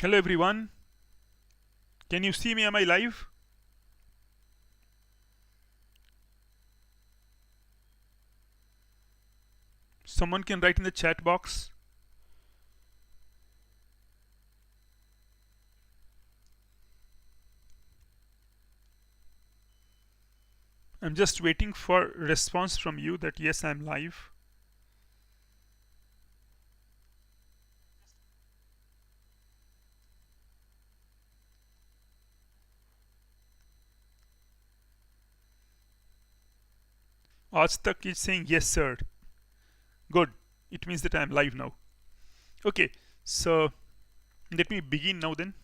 Hello everyone. Can you see me? Am I live? Someone can write in the chat box. I'm just waiting for response from you that yes, I'm live. Aztak is saying yes, sir. Good. It means that I'm live now. Okay, so let me begin now then.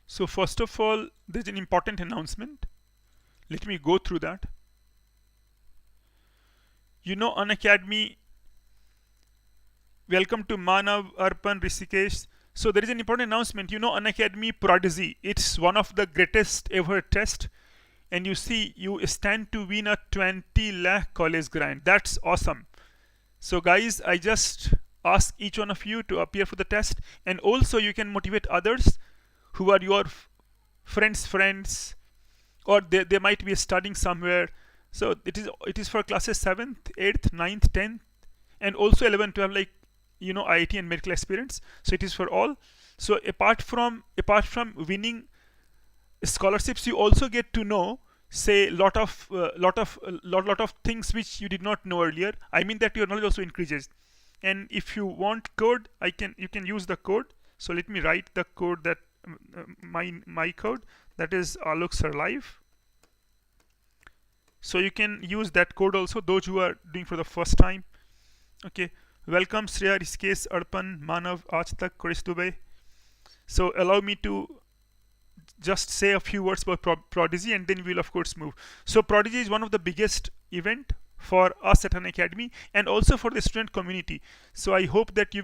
So first of all, there's an important announcement. Let me go through that. You know, Unacademy, welcome to Manav, Arpan, Rishikesh. So there is an important announcement. You know, Unacademy Prodigy, it's one of the greatest ever test. And you see, you stand to win a 20 lakh college grant. That's awesome. So guys, I just ask each one of you to appear for the test, and also you can motivate others who are your friends, or they might be studying somewhere. So it is for classes 7th, 8th, 9th, 10th, and also 11 to have, like, you know, IIT and medical experience. So it is for all. So apart from winning scholarships, you also get to know, say, lot of things which you did not know earlier. I mean that your knowledge also increases. And if you want code, you can use the code. So let me write the code, that my code, that is Alok Sir Live. So you can use that code also, those who are doing for the first time. Okay, welcome Shreya, Rishikesh, Arpan, Manav, Ajtak, Koresh Dubey. So allow me to just say a few words about Prodigy, and then we'll of course move. So Prodigy is one of the biggest event for us at Unacademy, and also for the student community. So I hope that you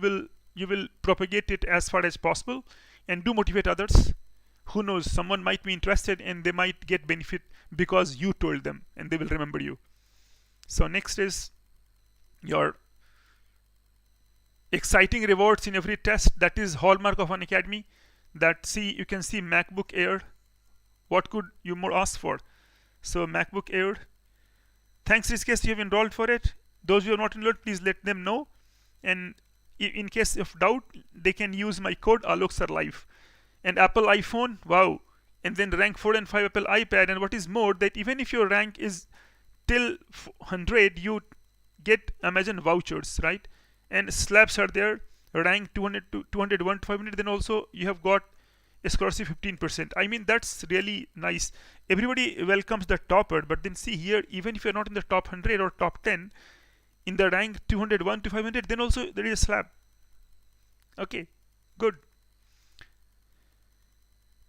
will propagate it as far as possible, and do motivate others. Who knows, someone might be interested and they might get benefit because you told them, and they will remember you. So next is your exciting rewards in every test. That is hallmark of Unacademy. That, you can see MacBook Air. What could you more ask for? So MacBook Air. Thanks Rishikesh, you have enrolled for it. Those who have not enrolled, please let them know. And in case of doubt, they can use my code Alok Sir Live. And Apple iPhone, wow. And then rank 4 and 5 Apple iPad. And what is more, that even if your rank is till 100, you get Amazon vouchers, right? And slabs are there. Rank 200 to 201 to 500. Then also you have got a scholarship 15%. I mean, that's really nice. Everybody welcomes the topper, but then see here, even if you're not in the top 100 or top 10, in the rank 201 to 500, then also there is a slab. Okay, good.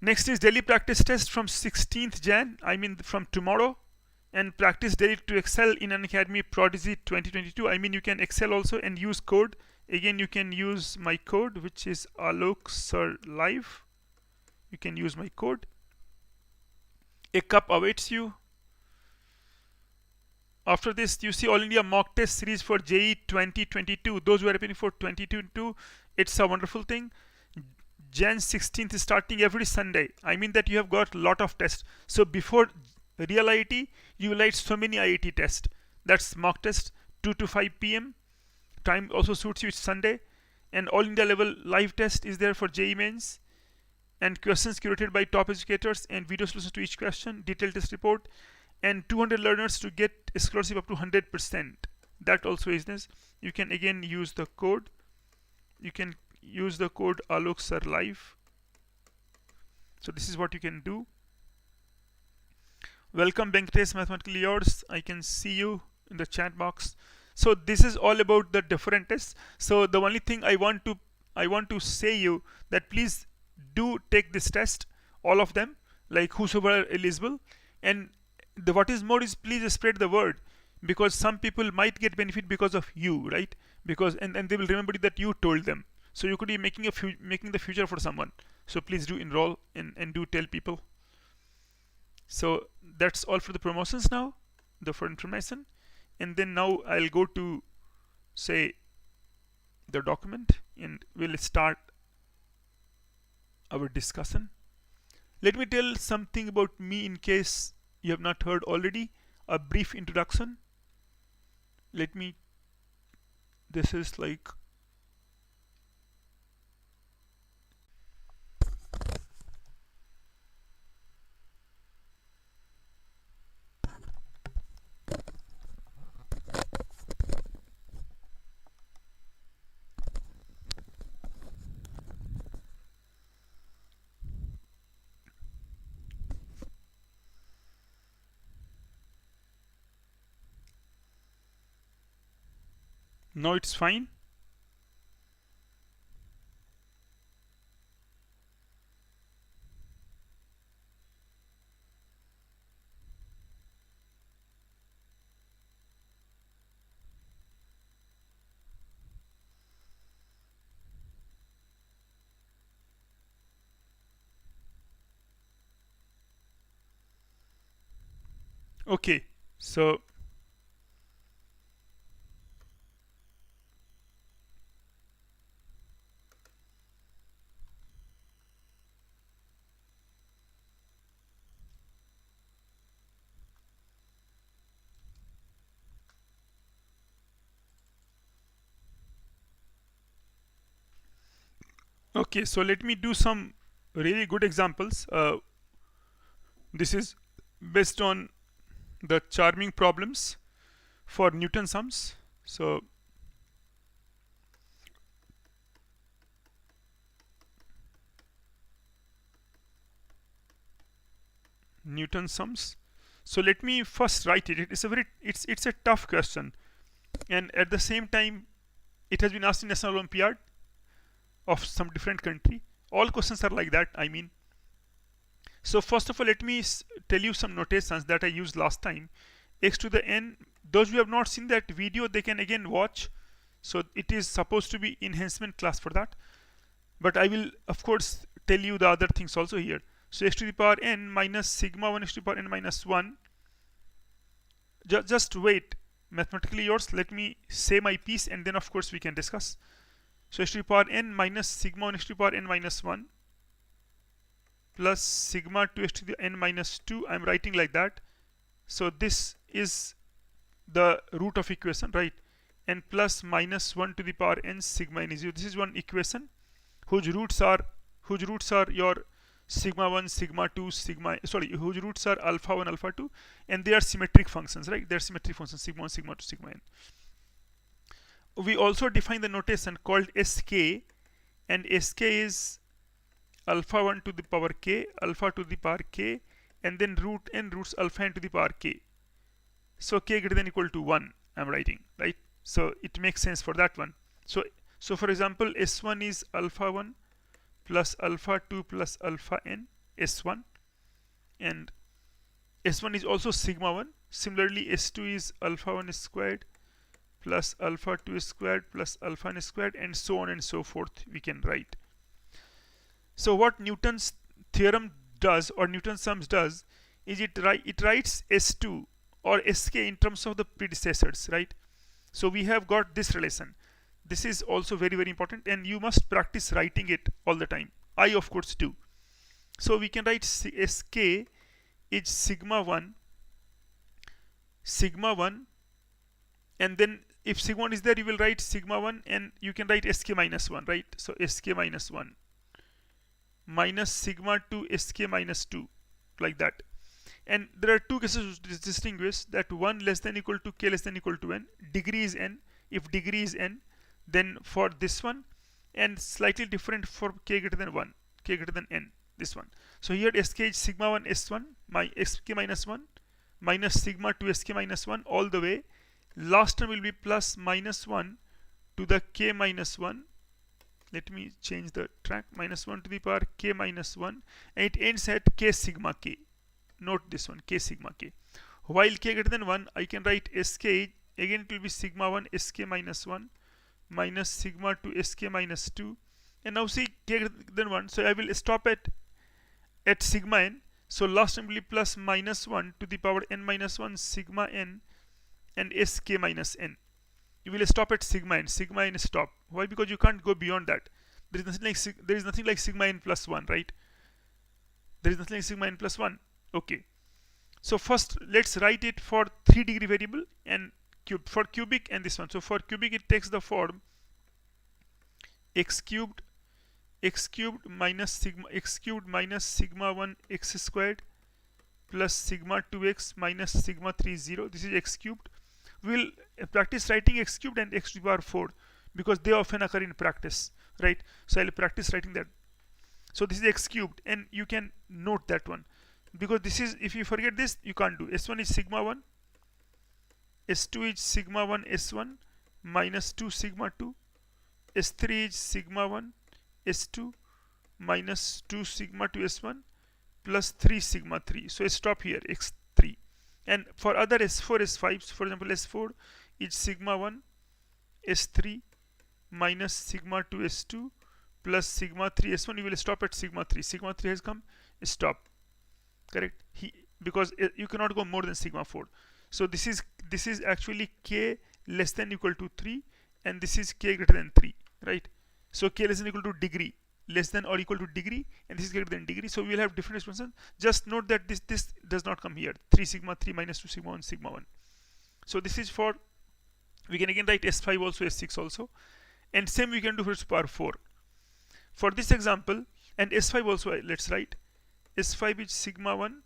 Next is daily practice test from 16th Jan, I mean from tomorrow. And practice daily to excel in Unacademy Prodigy 2022. I mean, you can excel also and use code. Again, you can use my code, which is Alok Sir Live. You can use my code. A cup awaits you. After this, you see All India mock test series for JEE 2022. Those who are preparing for 2022, it's a wonderful thing. Jan 16th is starting every Sunday. I mean that you have got a lot of tests. So before real IIT, you will write so many IIT tests. That's mock test, 2 to 5 p.m. Time also suits you, it's Sunday. And All India level live test is there for JEE mains. And questions curated by top educators, and video solutions to each question, detailed test report, and 200 learners to get a scholarship up to 100%. That also is this. You can again use the code. You can use the code Alok Sir Live. So this is what you can do. Welcome Venkatesh, mathematically yours. I can see you in the chat box. So this is all about the different tests. So the only thing I want to say you that please do take this test, all of them, like whosoever are eligible. And what is more is, please spread the word, because some people might get benefit because of you, right? Because and they will remember that you told them. So you could be making the future for someone. So please do enroll and do tell people. So that's all for the promotions now, for information. And then now I'll go to say the document and we'll start our discussion. Let me tell something about me in case you have not heard already. A brief introduction. This is like now it's fine. Okay, so let me do some really good examples. This is based on the charming problems for Newton sums. So Newton sums. So let me first write it. It's a tough question, and at the same time, it has been asked in National Olympiad of some different country. All questions are like that, I mean. So first of all, let me tell you some notations that I used last time. X to the n. Those who have not seen that video, they can again watch. So it is supposed to be enhancement class for that. But I will, of course, tell you the other things also here. So x to the power n minus sigma 1 x to the power n minus 1. Just wait. Mathematically yours. Let me say my piece and then, of course, we can discuss. So x to the power n minus sigma 1 x to the power n minus 1 plus sigma 2x to the n minus 2. I'm writing like that. So this is the root of equation, right? And plus minus 1 to the power n sigma n is 0. This is one equation whose roots are your sigma 1, sigma 2, whose roots are alpha 1, alpha 2, and they are symmetric functions, right? They're symmetric functions, sigma 1, sigma 2, sigma n. We also define the notation called sk, and sk is alpha 1 to the power k, alpha to the power k, and then root n roots alpha n to the power k. So k greater than equal to 1, I'm writing, right? So it makes sense for that one. So for example, s1 is alpha 1 plus alpha 2 plus alpha n, s1, and s1 is also sigma 1. Similarly, s2 is alpha 1 squared plus alpha 2 squared plus alpha n squared, and so on and so forth we can write. So what Newton's theorem does, or Newton's sums does, is it writes s2 or sk in terms of the predecessors, right? So we have got this relation. This is also very, very important, and you must practice writing it all the time. I, of course, do. So we can write sk is sigma 1, and then if sigma 1 is there, you will write sigma 1, and you can write sk minus 1, right? So sk minus 1 minus sigma 2 sk minus 2, like that. And there are two cases to distinguish, that 1 less than equal to k less than equal to n. Degree is n. If degree is n, then for this one, and slightly different for k greater than 1, k greater than n, this one. So here sk is sigma 1 s1, my sk minus 1, minus sigma 2 sk minus 1 all the way. Last term will be plus minus 1 to the k minus 1. Let me change the track. Minus 1 to the power k minus 1, and it ends at k sigma k. Note this one, k sigma k. While k greater than 1, I can write sk, again it will be sigma 1 sk minus 1 minus sigma 2 sk minus 2. And now see k greater than 1, so I will stop at sigma n. So last term will be plus minus 1 to the power n minus 1 sigma n and sk minus n. You will stop at sigma n stop. Why? Because you can't go beyond that. There is nothing like sigma n plus 1, right? There is nothing like sigma n plus 1. Okay. So first let's write it for 3-degree variable and for cubic and this one. So for cubic it takes the form x cubed minus sigma 1 x squared plus sigma 2x minus sigma 3 0. This is x cubed. We'll practice writing x cubed and x to the power 4 because they often occur in practice, right? So I'll practice writing that. So this is x cubed, and you can note that one because this is, if you forget this, you can't do. S1 is sigma 1, S2 is sigma 1 S1 minus 2 sigma 2, S3 is sigma 1 S2 minus 2 sigma 2 S1 plus 3 sigma 3. So I stop here, x3. And for other S4, S5s, for example, S4 is sigma 1 S3 minus sigma 2 S2 plus sigma 3 S1. You will stop at sigma 3. Sigma 3 has come, stop. Correct? Because you cannot go more than sigma 4. So this is actually k less than equal to 3, and this is k greater than 3, right? So k less than equal to degree, less than or equal to degree, and this is greater than degree. So we will have different responses. Just note that this does not come here. 3 sigma 3 minus 2 sigma 1 sigma 1. So this is for, we can again write S5 also, S6 also, and same we can do for power 4. For this example, and S5 also let's write. S5 is sigma 1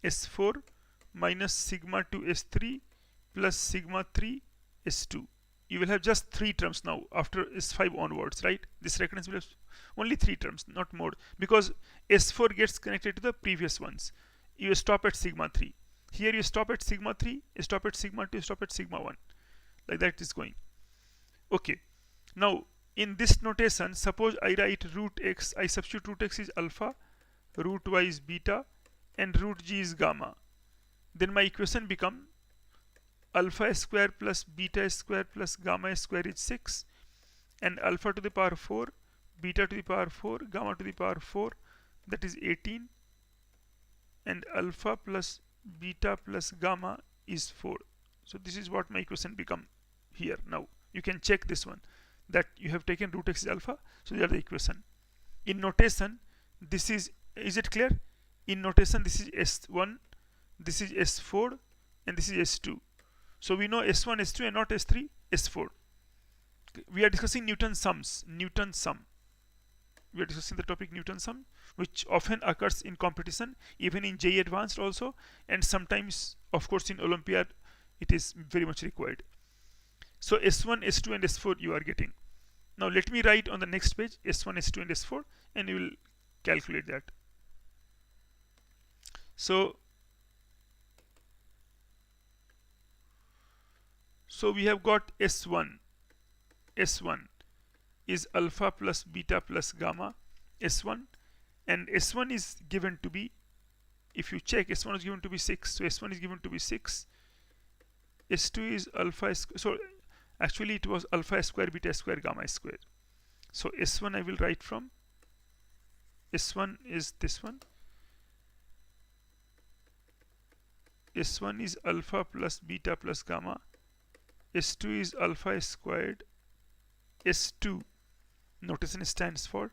S4 minus sigma 2 S3 plus sigma 3 S2. You will have just 3 terms now after S5 onwards, right? This recurrence will have only 3 terms, not more, because S4 gets connected to the previous ones. You stop at sigma 3. Here you stop at sigma 3, you stop at sigma 2, you stop at sigma 1. Like that is going. Okay. Now, in this notation, suppose I write root x, I substitute root x is alpha, root y is beta, and root g is gamma. Then my equation become alpha square plus beta square plus gamma square is 6, and alpha to the power 4, beta to the power 4, gamma to the power 4, that is 18, and alpha plus beta plus gamma is 4. So this is what my equation become here. Now you can check this one, that you have taken root x is alpha, so they are the equation. In notation, this is it clear? In notation, this is S1, this is S4, and this is S2. So we know S1, S2 and not S3, S4. We are discussing Newton's sums, Newton's sum. We are discussing the topic Newton's sum, which often occurs in competition, even in JEE Advanced also, and sometimes, of course, in Olympiad, it is very much required. So S1, S2 and S4 you are getting. Now let me write on the next page S1, S2 and S4, and you will calculate that. So we have got S1 is alpha plus beta plus gamma S1, and S1 is given to be, if you check, S1 is given to be 6, so S1 is given to be 6. S2 is alpha, so actually it was alpha square beta square gamma square. So S1 I will write from, S1 is this one, S1 is alpha plus beta plus gamma, S2 is alpha squared, S2 notation stands for,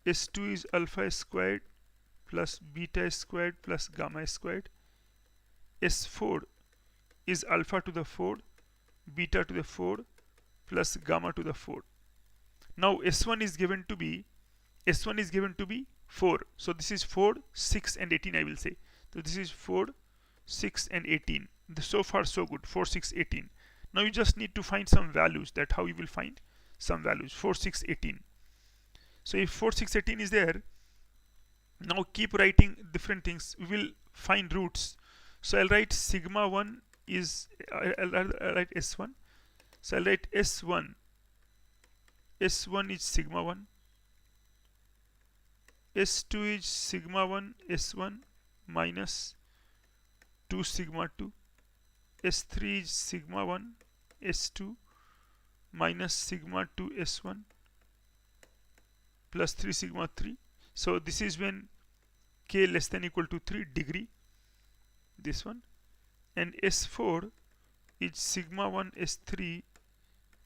S2 is alpha squared plus beta squared plus gamma squared, S4 is alpha to the 4, beta to the 4 plus gamma to the 4. Now S1 is given to be 4. So this is 4, 6 and 18 I will say. So this is 4, 6 and 18. So far so good. 4, 6, 18. Now you just need to find some values. That how you will find some values. 4, 6, 18. So if 4, 6, 18 is there, now keep writing different things. We will find roots. So I'll write sigma 1 is, I'll write S1. So I'll write S1. S1 is sigma 1. S2 is sigma 1 S1 minus 2 sigma 2. S3 is sigma 1 S2 minus sigma 2 S1 plus 3 sigma 3. So this is when k less than equal to 3 degree, this one, and S4 is sigma 1 S3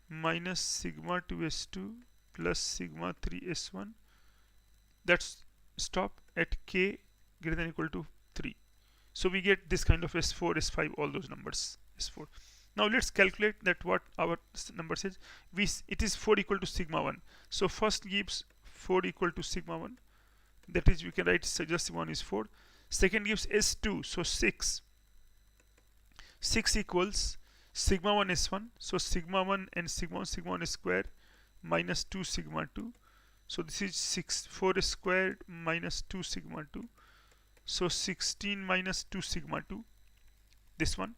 minus sigma 2 S2 plus sigma 3 S1. That's stop at k greater than equal to 3. So we get this kind of S4, S5, all those numbers, S4. Now let's calculate that what our number says. It is 4 equal to sigma 1. So first gives 4 equal to sigma 1. That is, we can write just sigma 1 is 4. Second gives S2, so 6. 6 equals sigma 1 S1. So sigma 1 and sigma 1 is square minus 2 sigma 2. So this is 4 squared minus 2 sigma 2. So 16 minus 2 sigma 2. This one.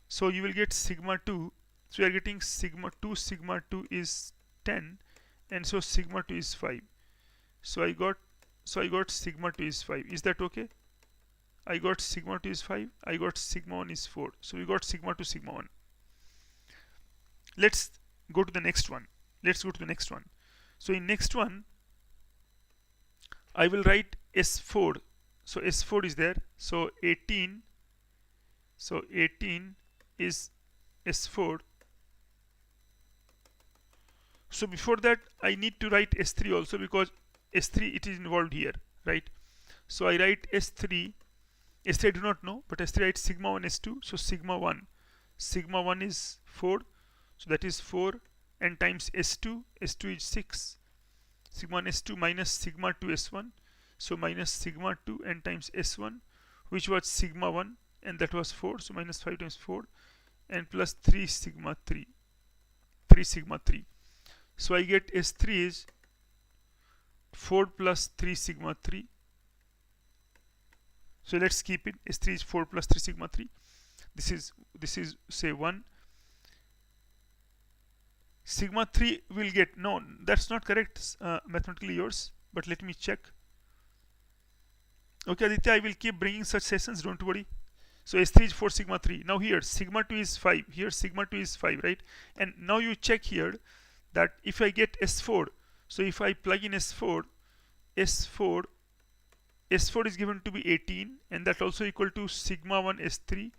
So you will get sigma 2. So you are getting sigma 2 is 10, and so sigma 2 is 5. So I got sigma 2 is 5. Is that okay? I got sigma 2 is 5. I got sigma 1 is 4. So we got sigma 2, sigma 1. Let's go to the next one. So in next one, I will write S4. So S4 is there. So 18 is S4. So before that, I need to write S3 also, because S3 it is involved here, right? So I write S3 I do not know, but S3 write sigma 1 S2. So sigma 1 is 4. So that is 4, and times S2 is 6. Sigma 1 S2 minus sigma 2 S1. So minus sigma 2 and times S1, which was sigma 1, and that was 4. So minus 5 times 4, and plus 3 sigma 3. So I get S3 is 4 plus 3 sigma 3. So let's keep it. S3 is 4 plus 3 sigma 3. This is say 1. Sigma 3 will get, no, that's not correct mathematically yours, but let me check. Okay, Aditya, I will keep bringing such sessions, don't worry. So S3 is 4 sigma 3. Now here sigma 2 is 5. Here sigma 2 is 5, right? And now you check here that if I get S4, so if I plug in S4 is given to be 18, and that also equal to sigma 1 S3.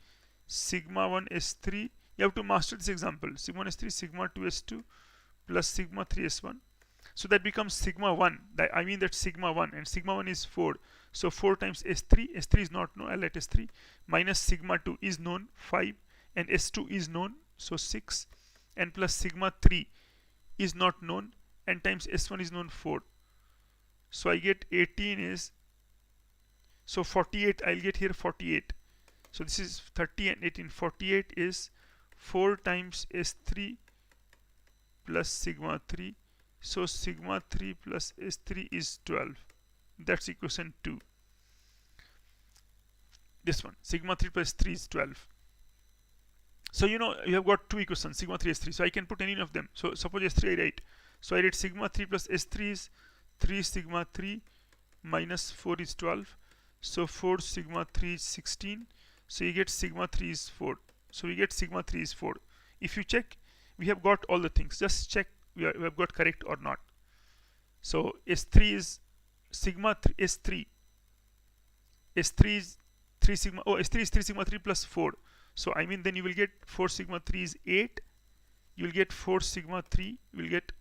You have to master this example. Sigma 1 S3, sigma 2 S2 plus sigma 3 S1. So that becomes sigma 1. I mean that sigma 1, and sigma 1 is 4. So 4 times S3 is not known, I'll let S3, minus sigma 2 is known, 5, and S2 is known, so 6, and plus sigma 3 is not known, and times S1 is known, 4. So I get 18 is, so 48, I'll get here 48. So this is 30 and 18. 48 is 4 times S3 plus sigma 3. So sigma 3 plus S3 is 12. That's equation 2. This one, sigma 3 plus 3 is 12. So you know you have got two equations, sigma 3 S3. So I can put any of them. So suppose S3 I write. So I write sigma 3 plus S3 is 3 sigma 3 minus 4 is 12. So 4 sigma 3 is 16. So you get sigma 3 is 4. So we get sigma 3 is 4. If you check, we have got all the things. Just check we have got correct or not. So S3 is sigma 3, S3 is 3 sigma, S3 is 3 sigma 3 plus 4. So I mean then you will get 4 sigma 3 is 8. You will get 4 sigma 3, you will get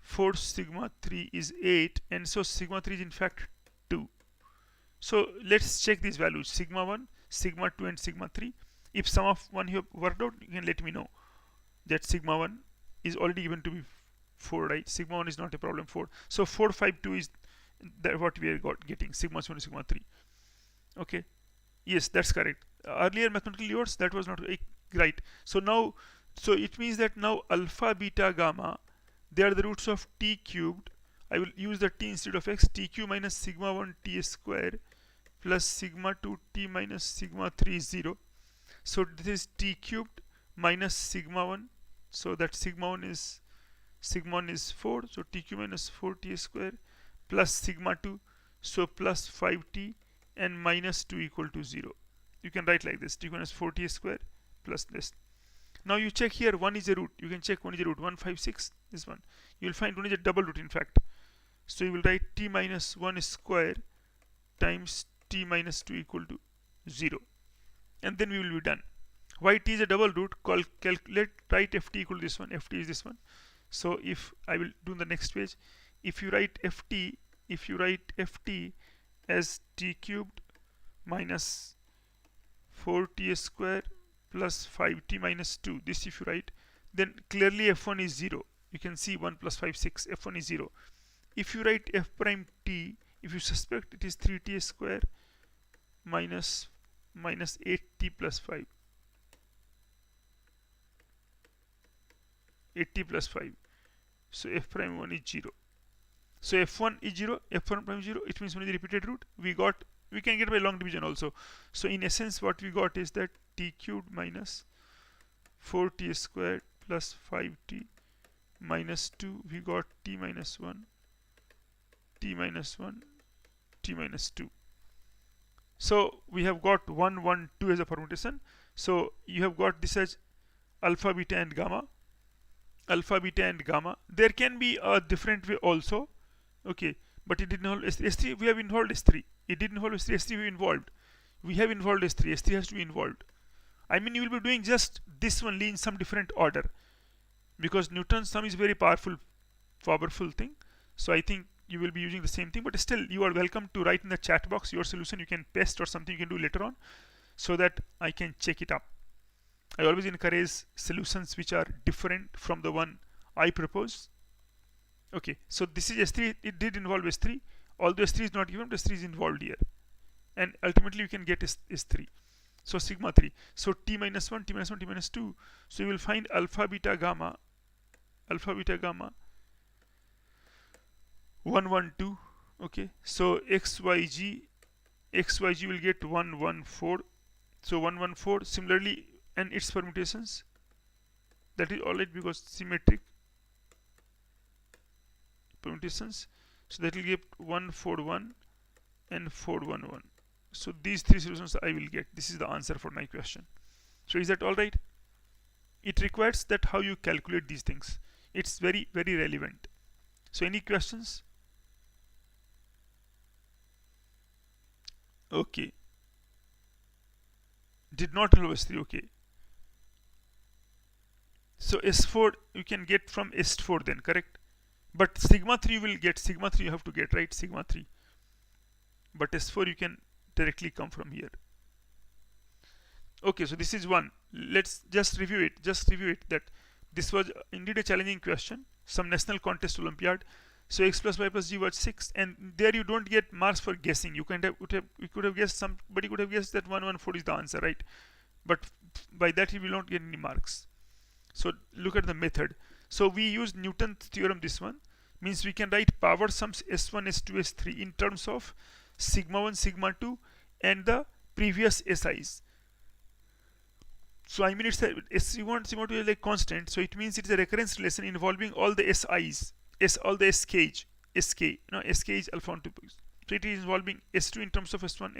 4 sigma 3 is 8, and so sigma 3 is in fact 2. So let's check these values, sigma 1, sigma 2 and sigma 3. If some of one you have worked out, you can let me know that sigma 1 is already given to be 4, right? Sigma 1 is not a problem, 4. So 4, 5, 2 is that what we are getting, sigma 1, sigma 3. Okay, yes, that's correct. Earlier mathematical yours, that was not right. So now, so it means that now alpha, beta, gamma, they are the roots of t cubed. I will use the t instead of x. T cube minus sigma 1 t square plus sigma 2 t minus sigma 3 is 0. So this is t cubed minus sigma 1. So that sigma 1 is 4. So t cube minus 4 t square plus sigma 2. So plus 5t and minus 2 equal to 0. You can write like this, t minus 4t square plus this. Now you check here, 1 is a root. You can check 1 is a root. 1, 5, 6, this one. You will find 1 is a double root in fact. So you will write t minus 1 square times t minus 2 equal to 0, and then we will be done. Why t is a double root? Calculate, write ft equal to this one. Ft is this one. So if I will do the next page, if you write ft as t cubed minus 4t square plus 5t minus 2, this if you write, then clearly f1 is 0. You can see 1 plus 5 6, f1 is 0. If you write f prime t, if you suspect it is 3t square minus 8t plus 5, 8t plus 5, so f prime 1 is 0. So f1 is 0, f1 prime 0, it means only the repeated root. We can get by long division also. So in essence what we got is that t cubed minus 4t squared plus 5t minus 2, we got t minus 1, t minus 1, t minus 2. So we have got 1 1 2 as a permutation. So you have got this as alpha, beta and gamma. Alpha, beta and gamma. There can be a different way also, okay, but it didn't involve S3. We have involved S3. It didn't involve S3. S3 we involved. We have involved S3. S3 has to be involved. I mean, you will be doing just this only in some different order, because Newton's sum is very powerful thing. So I think you will be using the same thing, but still you are welcome to write in the chat box your solution. You can paste or something you can do later on, so that I can check it up. I always encourage solutions which are different from the one I propose. Okay, so this is S3. It did involve S3. Although S3 is not given, S3 is involved here, and ultimately you can get S3. So sigma 3. So t minus 1, t minus 1, t minus 2. So you will find alpha, beta, gamma, 1 1 2. Okay, so xyg will get 1 1 4. So 1 1 4. Similarly, and its permutations, that is alright because symmetric permutations. So that will give 1 4 1 and 4 1 1. So these three solutions I will get. This is the answer for my question. So is that alright? It requires that how you calculate these things. It's very relevant. So any questions? Okay. Did not involve S3. Okay. So S4 you can get from S4 then, correct? But sigma 3 you will get. Sigma 3 you have to get, right? Sigma 3. But S4 you can directly come from here. Okay, so this is one. Let's just review it. That this was indeed a challenging question. Some national contest Olympiad. So x plus y plus g was 6, and there you don't get marks for guessing. You could have guessed, somebody could have guessed that 1 1 4 is the answer, right? But by that you will not get any marks. So look at the method. So we use Newton's theorem. This one means we can write power sums S1, S2, S3 in terms of sigma 1, sigma 2 and the previous SIs. So I mean it's a S1, sigma 2 is like constant. So it means it is a recurrence relation involving all the SIs, all the SK is alpha 1 2. So it is involving S2 in terms of S1,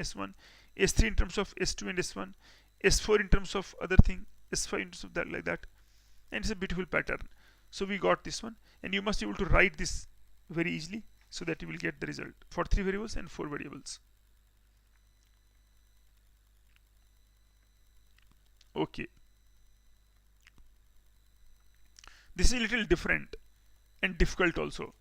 S3 in terms of S2 and S1, S4 in terms of other thing, S5 in terms of that, like that. And it's a beautiful pattern. So we got this one, and you must be able to write this very easily so that you will get the result for 3 variables and 4 variables. Okay. This is a little different and difficult also.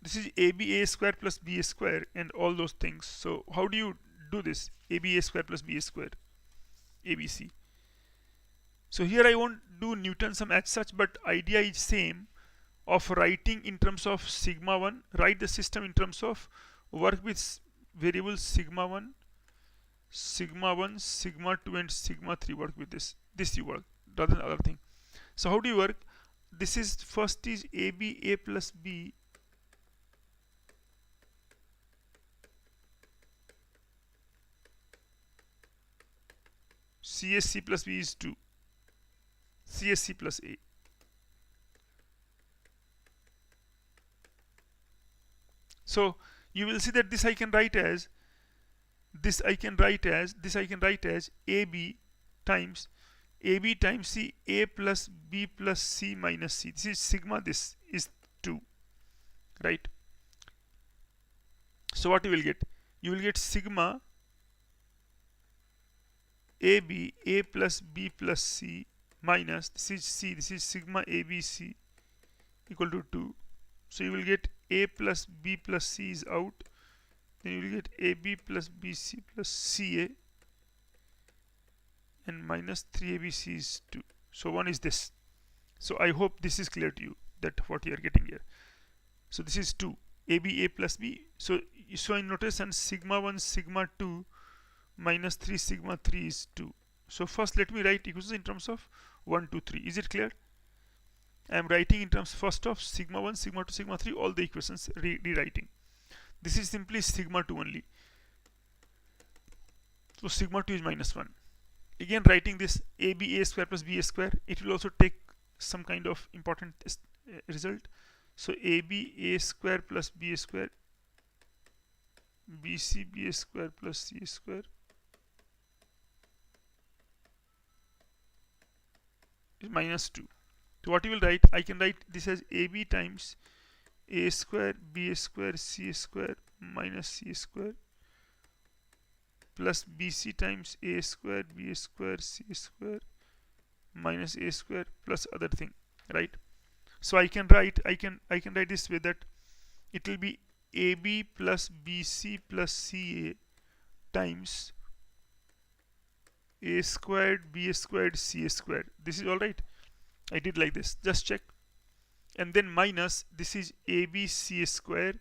This is AB a square plus b a square and all those things. So how do you do this? AB a square plus b a square, ABC. So here I won't do Newton's sum as such, but idea is same of writing in terms of sigma 1. Write the system in terms of work with variables sigma 1, sigma 2 and sigma 3. Work with this you work rather than other thing. So how do you work? This is first is AB a plus b CSC plus b is 2, CSC plus a. So you will see that this I can write as AB times C a plus b plus c minus c. This is sigma, this is 2, right? So what you will get? you will get sigma AB, A plus B plus C minus, this is C, this is sigma ABC equal to 2. So you will get A plus B plus C is out. Then you will get AB plus BC plus CA, and minus 3ABC is 2. So 1 is this. So I hope this is clear to you, that what you are getting here. So this is 2, AB, A plus B. So in notation, sigma 1, sigma 2 minus 3 sigma 3 is 2. So first let me write equations in terms of 1, 2, 3. Is it clear? I am writing in terms first of sigma 1, sigma 2, sigma 3, all the equations rewriting. This is simply sigma 2 only. So sigma 2 is minus 1. Again writing this AB A square plus B A square, it will also take some kind of important result. So AB A square plus B A square, BC B A square plus C A square is minus 2. So what you will write, I can write this as AB times A square B A square C A square minus C A square plus BC times A square B A square C A square minus A square plus other thing, right? So I can write this way, that it will be AB plus BC plus CA times A squared B A squared C A squared. This is all right. I did like this, just check. And then minus, this is AB C A square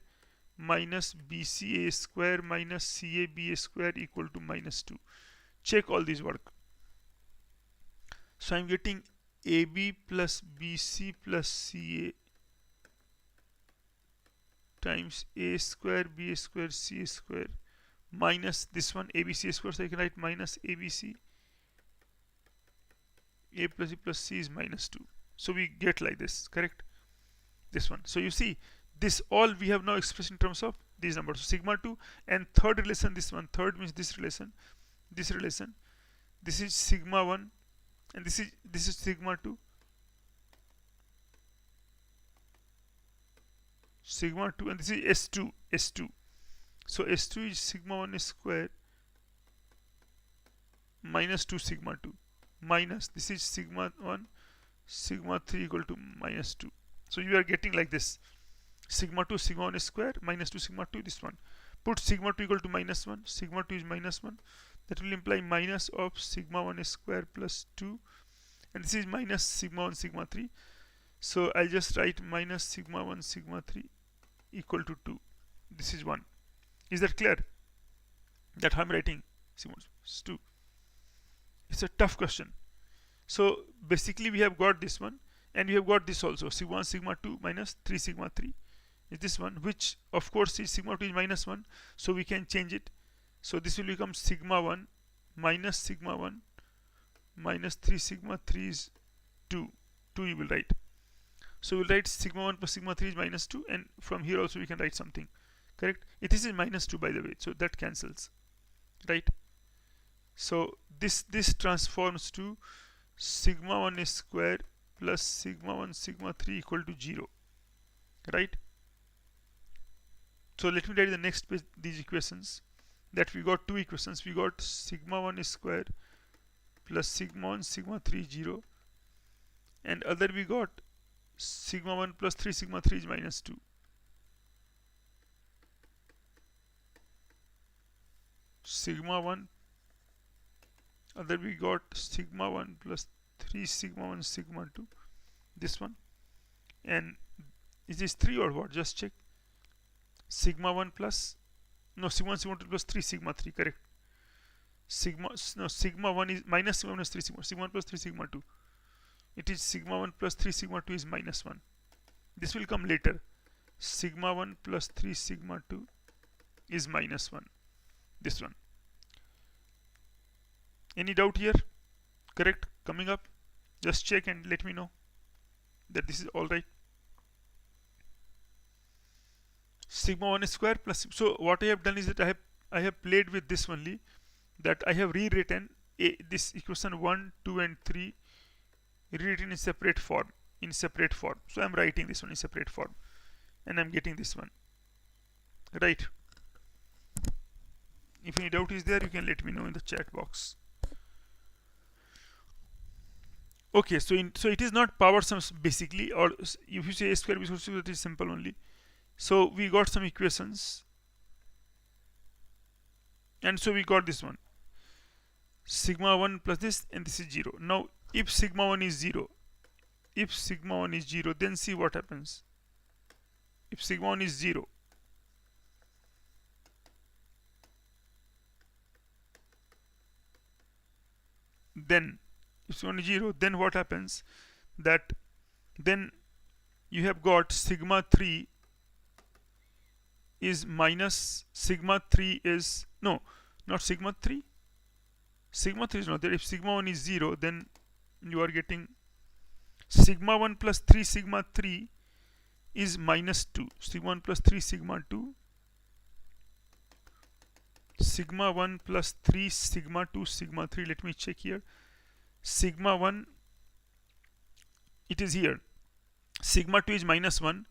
minus BC A square minus CA B A square equal to minus 2. Check all these work. So I'm getting AB plus BC plus CA times A square B A square C A square minus this one ABC square, so I can write minus ABC. A plus B plus C is minus 2. So we get like this, correct? This one. So you see, this all we have now expressed in terms of these numbers. So sigma 2, and third relation, this one, third means this relation, this is sigma 1, and this is sigma 2, and this is S2. So S2 is sigma 1 square minus 2 sigma 2 minus, this is sigma 1 sigma 3 equal to minus 2. So you are getting like this, sigma 2 sigma 1 square minus 2 sigma 2, this one. Put sigma 2 equal to minus 1, sigma 2 is minus 1. That will imply minus of sigma 1 square plus 2, and this is minus sigma 1 sigma 3. So I'll just write minus sigma 1 sigma 3 equal to 2. This is 1. Is that clear? That how I'm writing sigma 1 is 2. It's a tough question. So basically we have got this one, and we have got this also, sigma 1 sigma 2 minus 3 sigma 3 is this one, which of course is sigma 2 is minus 1, so we can change it. So this will become sigma 1 minus sigma 1 minus 3 sigma 3 is 2 you will write. So we'll write sigma 1 plus sigma 3 is minus 2, and from here also we can write something, correct? It is minus 2 by the way, so that cancels, right? So this transforms to sigma 1 square plus sigma 1 sigma 3 equal to 0, right? So let me write the next page these equations, that we got two equations. We got sigma 1 square plus sigma 1 sigma 3 0, and other we got sigma 1 plus 3 sigma 3 is minus 2. Sigma 1, other we got sigma 1 plus 3 sigma 1 sigma 2, this one. And is this 3 or what? Just check. Sigma 1 plus, no, sigma 1 sigma 2 plus 3 sigma 3, correct? Sigma 1 is minus sigma 1 is 3 sigma 1 plus 3 sigma 2. It is sigma 1 plus 3 sigma 2 is minus 1. This will come later. Sigma 1 plus 3 sigma 2 is minus 1. This one. Any doubt here? Correct? Coming up? Just check and let me know that this is all right. Sigma 1 square plus, so what I have done is that I have played with this only, that I have rewritten this equation 1, 2 and 3 rewritten in separate form. So I'm writing this one in separate form, and I'm getting this one, right? If any doubt is there, you can let me know in the chat box. Okay, so it is not power sums basically, or if you say a square b square, that is simple only. So we got some equations, and so we got this one, sigma 1 plus this, and this is 0. Now if sigma 1 is 0, then see what happens. If sigma 1 is 0, then if sigma 1 is 0, then what happens, that then you have got sigma 3 is minus, sigma 3 is, no, not sigma 3, sigma 3 is not there. If sigma 1 is 0, then you are getting sigma 1 plus 3 sigma 3 is minus 2. Sigma 1 plus 3 sigma 2, sigma 1 plus 3 sigma 2 sigma 3. Let me check here. Sigma 1, it is here. Sigma 2 is minus 1.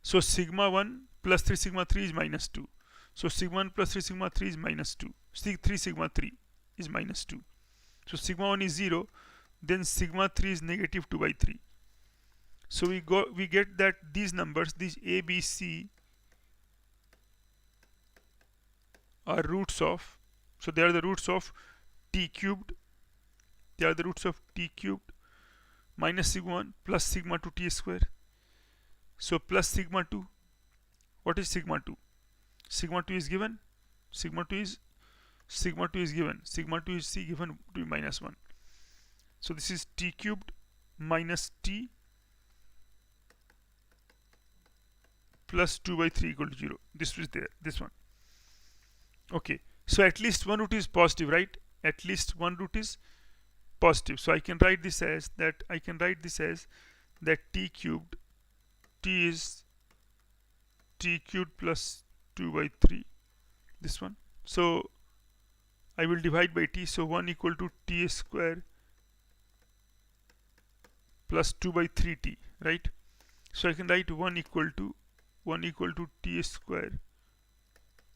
So sigma 1 plus 3 sigma 3 is minus 2. So sigma 1 plus 3 sigma 3 is minus 2. 3 sigma 3 is minus 2. So sigma 1 is 0. Then sigma 3 is negative 2 by 3. So we get that these numbers, these a, b, c, are roots of, so they are the roots of t cubed. They are the roots of t cubed minus sigma 1 plus sigma 2 t square. So plus sigma 2. What is sigma 2? Sigma 2 is given. Sigma 2 is given. Sigma 2 is c given to be minus 1. So this is t cubed minus t plus 2 by 3 equal to 0. This is there. This one. Okay. So at least one root is positive, right? At least one root is positive. So I can write this as that. T cubed, t is t cubed plus 2 by 3. This one. So I will divide by t. So 1 equal to t square plus 2 by 3t, right? So I can write 1 equal to t square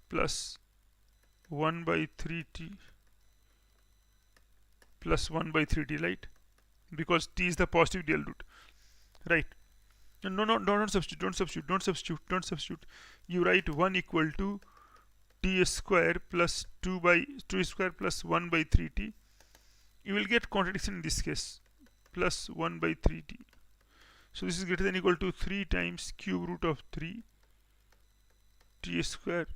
plus 1 by 3t plus 1 by 3t, right? Because t is the positive real root, right? No, don't substitute. You write 1 equal to t square plus 2 square plus 1 by 3t. You will get contradiction in this case, plus 1 by 3t. So this is greater than or equal to 3 times cube root of 3 t square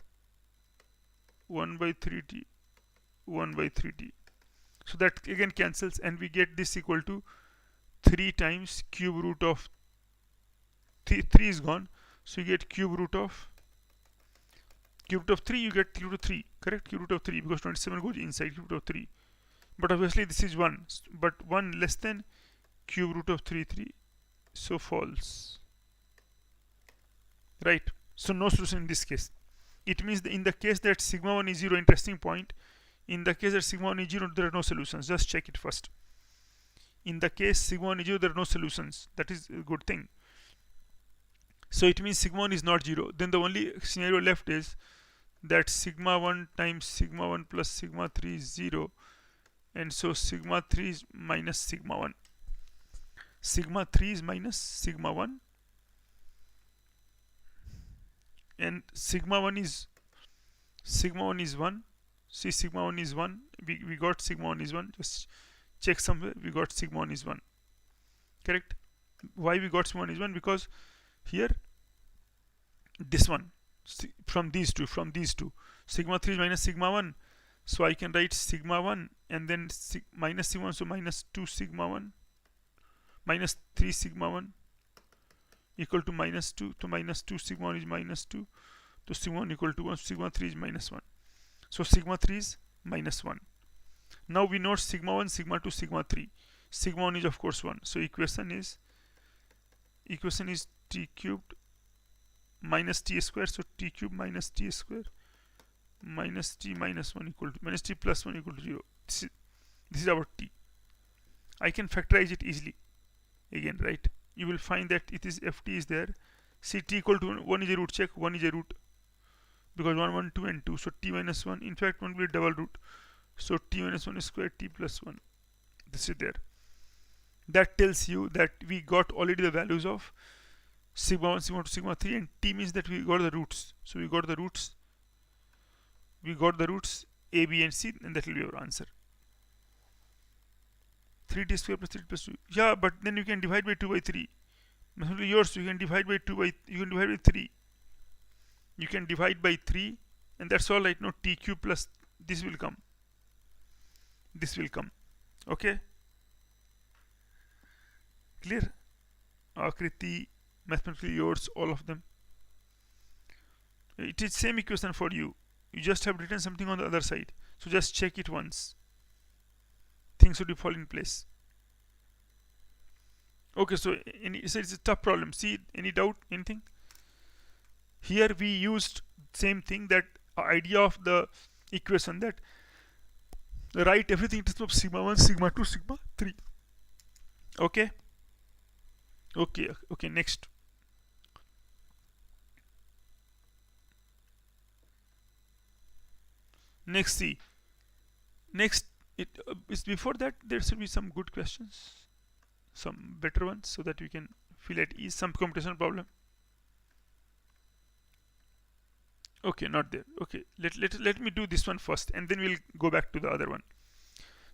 1 by 3t 1 by 3t. So that again cancels, and we get this equal to 3 times cube root of 3 is gone. So you get cube root of 3, you get cube root of 3, correct? Cube root of 3, because 27 goes inside cube root of 3. But obviously this is 1, but 1 less than cube root of 3, so false, right? So no solution in this case. It means in the case that sigma 1 is 0, interesting point, in the case that sigma 1 is 0, there are no solutions. Just check it first. In the case sigma 1 is 0, there are no solutions. That is a good thing. So it means sigma 1 is not 0. Then the only scenario left is that sigma 1 times sigma 1 plus sigma 3 is 0, and so sigma 3 is minus sigma 1. Sigma 3 is minus sigma 1, and sigma 1 is 1. See, sigma 1 is 1. We got sigma 1 is 1. Just check somewhere. We got sigma 1 is 1. Correct? Why we got sigma 1 is 1? Because here, this one, from these two, sigma 3 is minus sigma 1. So I can write sigma 1 and then minus sigma 1. So minus 2 sigma 1, minus 3 sigma 1 equal to minus 2. So minus 2 sigma 1 is minus 2. So sigma 1 equal to 1. Sigma 3 is minus 1. So sigma 3 is minus 1. Now we know sigma 1, sigma 2, sigma 3. Sigma 1 is of course 1. So equation is t cubed minus t square. So t cubed minus t square minus t minus 1 equal to minus t plus 1 equal to 0. This is our t. I can factorize it easily again, right? You will find that it is ft is there. See, t equal to 1 is a root. Check, 1 is a root. because 1 1 2 and 2, so t minus 1, in fact 1 will be double root, so t minus 1 square t plus 1, this is there. That tells you that we got already the values of sigma 1, sigma 2, sigma 3, and t means that we got the roots. So we got the roots a, b and c, and that will be our answer. 3t square plus 3t plus 2. Yeah, but then you can divide by 2 by 3. Mathematically yours, you can divide by 3. You can divide by 3, and that's all right. No, t cube plus this will come. Okay, clear? Akriti, mathematically yours, all of them. It is same equation for you. You just have written something on the other side, so just check it once. Things should fall in place. Okay, so it's a tough problem. See, any doubt, anything? Here we used same thing, that idea of the equation, that write everything in terms of sigma 1, sigma 2, sigma 3. Okay, next. See, next, is before that there should be some good questions, some better ones, so that you can feel at ease. Some computation problem. Okay, not there. Okay, let me do this one first, and then we'll go back to the other one.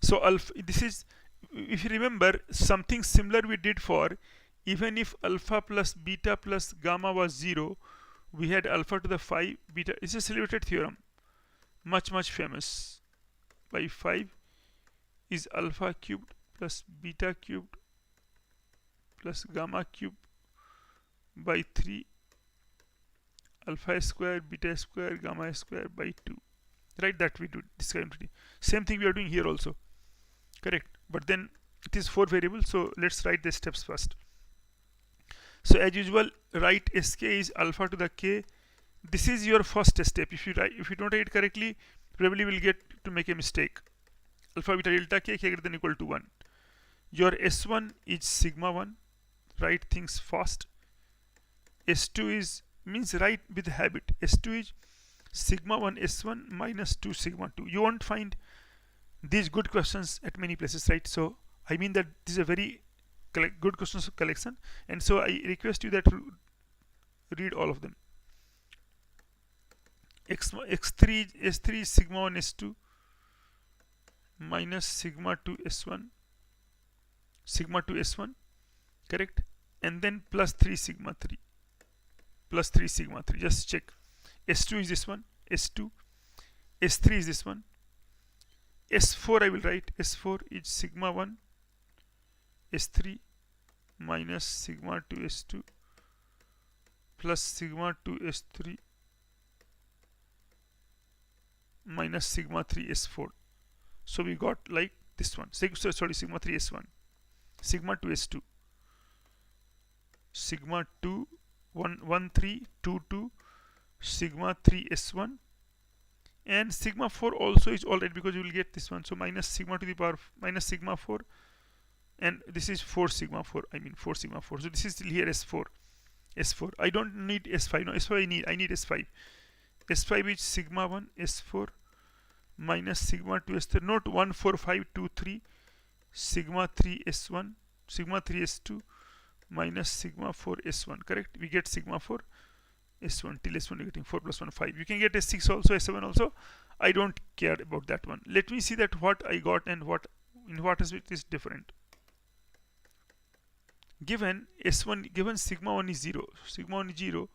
So alpha, this is, if you remember, something similar we did for, even if alpha plus beta plus gamma was 0, we had alpha to the 5 beta. It's a celebrated theorem, much famous. By 5 is alpha cubed plus beta cubed plus gamma cubed by 3 alpha square beta square gamma square by 2. Right, that we do this kind of thing. Same thing we are doing here also, correct? But then it is 4 variables, so let's write the steps first. So as usual, write sk is alpha to the k. This is your first step. If you don't write it correctly, probably will get to make a mistake. Alpha beta delta k greater than equal to 1. Your s1 is sigma 1. Write things fast. S2 is, means write with habit. S2 is sigma 1 s1 minus 2 sigma 2. You won't find these good questions at many places, right? So I mean that this is a very good questions collection, and so I request you that read all of them. S3 is sigma 1 s2 minus sigma 2 s1, correct? And then plus 3 sigma 3, just check. S2 is this one, S2, S3 is this one, S4 I will write. S4 is sigma 1 S3 minus sigma 2 S2 plus sigma 2 S3 minus sigma 3 S4. So we got like this one. Sorry, sigma 3 S1, sigma 2 S2, sigma 2 1 3 2 2, sigma 3 S1, and sigma 4 also is alright because you will get this one. So minus sigma to the power minus sigma 4, and this is 4 sigma 4. I mean 4 sigma 4. So this is still here S4. I don't need S5. No, S5 I need S5. S5 is sigma 1 S4 minus sigma 2 S3. Note 1 4 5 2 3, sigma 3 S1, sigma 3 S2 minus sigma 4 S1. Correct? We get sigma 4 S1 till S1 getting 4 plus 1 5. You can get S6 also, S7 also. I don't care about that one. Let me see that what I got and what is it is different. Given S1, given sigma 1 is 0, sigma 1 is 0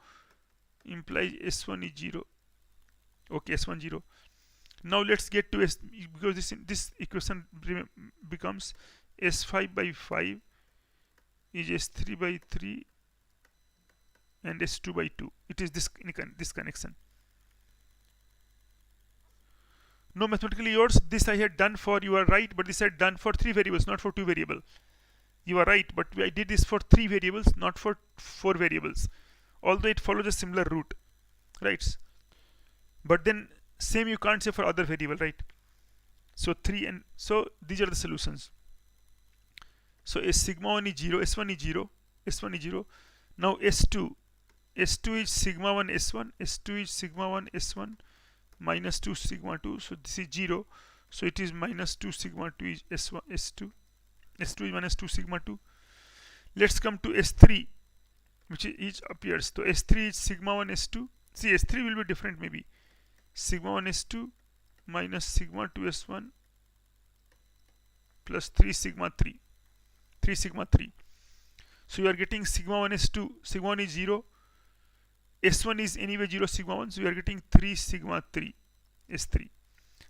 implies S1 is 0. Okay, S1 0. Now let's get to S, because this equation becomes S5 by 5 is S3 by 3 and S2 by 2. It is this connection. No, mathematically yours, this I had done for, you are right, but this I had done for 3 variables, not for 2 variables. You are right, but I did this for 3 variables, not for 4 variables. Although it follows a similar route, right? But then same you can't say for other variable, right? So 3, and so these are the solutions. So S sigma 1 is 0, S1 is 0, S1 is 0. Now S2 S2 is sigma 1 S1, S2 is sigma 1 S1 minus 2 sigma 2, so this is 0, so it is minus 2 sigma 2 is S1 S2, S2 is minus 2 sigma 2. Let's come to S3, which is appears. So S3 is sigma 1 S2. See, S3 will be different maybe. Sigma 1 S2 minus sigma 2 S1 plus 3 sigma 3. 3 sigma 3. So you are getting sigma 1 S2, sigma 1 is 0. S1 is anyway 0 sigma 1, so you are getting 3 sigma 3 S3.